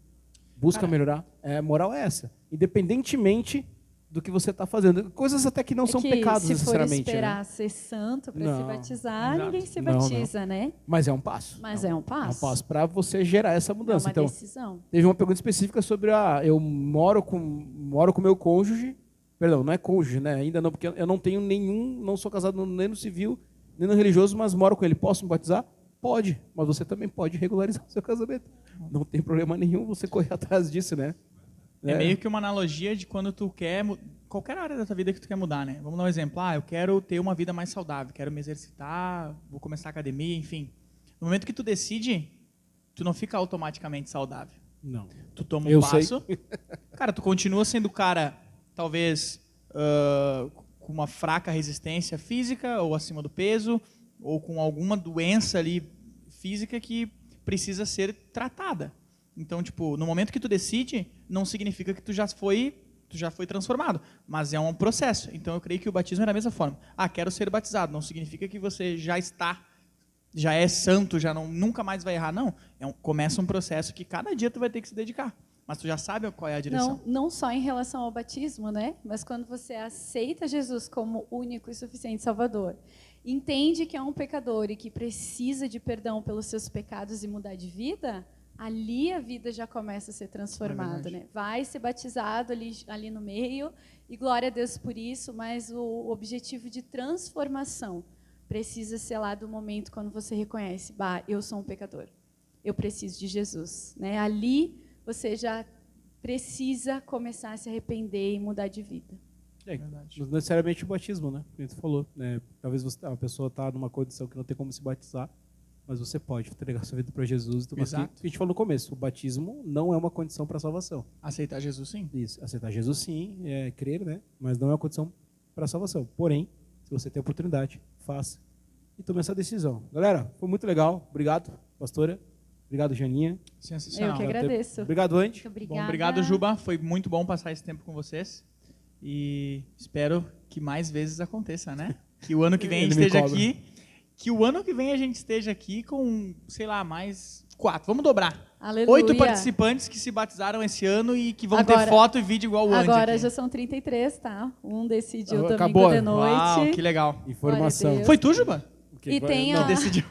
Busca melhorar. A moral é essa. Independentemente do que você está fazendo. Coisas até que não são pecados, necessariamente. Se for esperar né? ser santo para se batizar, Exato. ninguém se batiza, não. né? Mas é um passo. Mas é um passo. É um passo para você gerar essa mudança. É uma Então, decisão. teve uma pergunta específica sobre eu moro com meu cônjuge. Perdão, não é cônjuge, né? Ainda não, porque eu não tenho nenhum, não sou casado nem no civil, nem no religioso, mas moro com ele. Posso me batizar? Pode, mas você também pode regularizar o seu casamento. Não tem problema nenhum você correr atrás disso, né? É meio que uma analogia de quando tu quer... Qualquer área da tua vida que tu quer mudar, né? Vamos dar um exemplo. Eu quero ter uma vida mais saudável, quero me exercitar, vou começar a academia, enfim. No momento que tu decide, tu não fica automaticamente saudável. Não. Tu toma um passo... Cara, tu continua sendo o cara talvez com uma fraca resistência física ou acima do peso, ou com alguma doença ali física que precisa ser tratada. Então, tipo, no momento que tu decide, não significa que tu já foi transformado, mas é um processo. Então, eu creio que o batismo é da mesma forma. Quero ser batizado, não significa que você já é santo, nunca mais vai errar, não. Começa um processo que cada dia tu vai ter que se dedicar. Mas tu já sabe qual é a direção. Não só em relação ao batismo, né? Mas quando você aceita Jesus como único e suficiente Salvador, entende que é um pecador e que precisa de perdão pelos seus pecados e mudar de vida, ali a vida já começa a ser transformada, né? Vai ser batizado ali no meio, e glória a Deus por isso, mas o objetivo de transformação precisa ser lá do momento quando você reconhece, eu sou um pecador, eu preciso de Jesus, né? Ali você já precisa começar a se arrepender e mudar de vida. Não necessariamente o batismo, né? Como você falou, né? Talvez a pessoa está numa condição que não tem como se batizar, mas você pode entregar sua vida para Jesus. Mas a gente falou no começo, o batismo não é uma condição para a salvação. Aceitar Jesus, sim. Isso, aceitar Jesus, sim, é crer, né? Mas não é uma condição para a salvação. Porém, se você tem a oportunidade, faça e tome essa decisão. Galera, foi muito legal. Obrigado, pastora. Obrigado, Janinha. Sensacional. Eu que agradeço. Obrigado, Andy. Muito obrigada. Bom, obrigado, Juba. Foi muito bom passar esse tempo com vocês. E espero que mais vezes aconteça, né? Que o ano que vem a gente esteja aqui. Que o ano que vem a gente esteja aqui com, sei lá, mais 4. Vamos dobrar. Aleluia. 8 participantes que se batizaram esse ano e que vão ter foto e vídeo igual o Andy. Agora aqui. Já são 33, tá? Um decidiu domingo Acabou. de noite. Uau, que legal. Informação. Foi tu, Juba? E tem Que decidiu.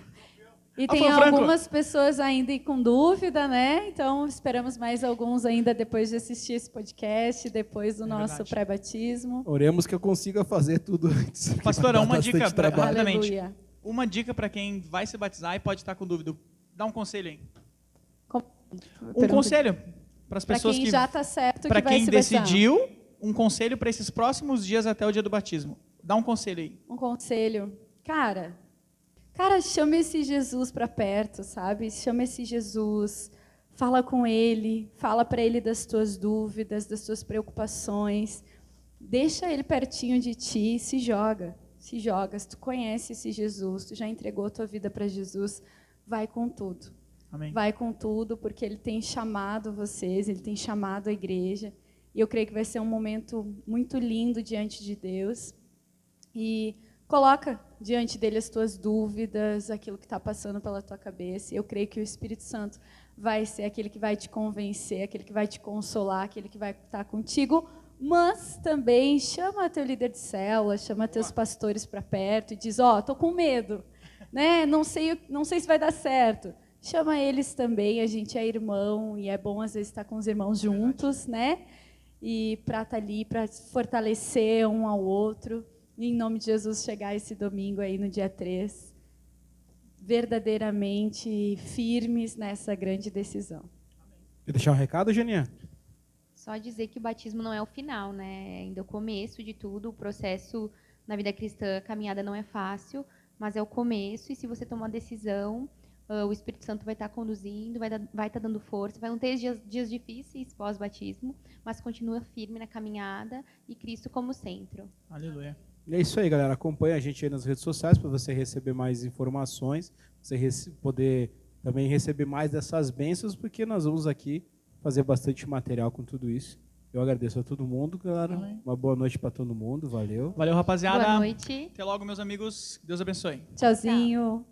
E tem foi o Franco. algumas pessoas ainda com dúvida, né? Então, esperamos mais alguns ainda depois de assistir esse podcast, depois do nosso verdade. pré-batismo. Oremos que eu consiga fazer tudo antes. Pastora, uma Bastante dica, trabalho. rapidamente. Aleluia. Uma dica para quem vai se batizar e pode estar com dúvida. Dá um conselho aí. Um conselho para as Para pessoas quem que... já está certo Para que vai quem se batizar. decidiu, um conselho para esses próximos dias até o dia do batismo. Dá um conselho aí. Um conselho. Cara, chama esse Jesus para perto, sabe? Chama esse Jesus, fala com ele, fala para ele das tuas dúvidas, das tuas preocupações. Deixa ele pertinho de ti, se joga. Se joga. Se tu conhece esse Jesus, tu já entregou a tua vida para Jesus, vai com tudo. Amém. Vai com tudo, porque ele tem chamado vocês, ele tem chamado a igreja. E eu creio que vai ser um momento muito lindo diante de Deus. E coloca diante dele as tuas dúvidas, aquilo que está passando pela tua cabeça. Eu creio que o Espírito Santo vai ser aquele que vai te convencer, aquele que vai te consolar, aquele que vai estar contigo. Mas também chama teu líder de célula, chama teus pastores para perto e diz, tô com medo, né? Não sei se vai dar certo. Chama eles também, a gente é irmão e é bom às vezes estar com os irmãos juntos, né? E para estar ali, para fortalecer um ao outro. E, em nome de Jesus, chegar esse domingo aí no dia 3, verdadeiramente firmes nessa grande decisão. Quer deixar um recado, Janinha? Só dizer que o batismo não é o final, né? Ainda é o começo de tudo. O processo na vida cristã, a caminhada não é fácil, mas é o começo. E se você tomar uma decisão, o Espírito Santo vai estar conduzindo, vai estar dando força. Vai não ter dias difíceis pós-batismo, mas continua firme na caminhada e Cristo como centro. Aleluia. É isso aí, galera. Acompanhe a gente aí nas redes sociais para você receber mais informações, você poder também receber mais dessas bênçãos, porque nós vamos aqui fazer bastante material com tudo isso. Eu agradeço a todo mundo, galera. Amém. Uma boa noite para todo mundo. Valeu. Valeu, rapaziada. Boa noite. Até logo, meus amigos. Deus abençoe. Tchauzinho.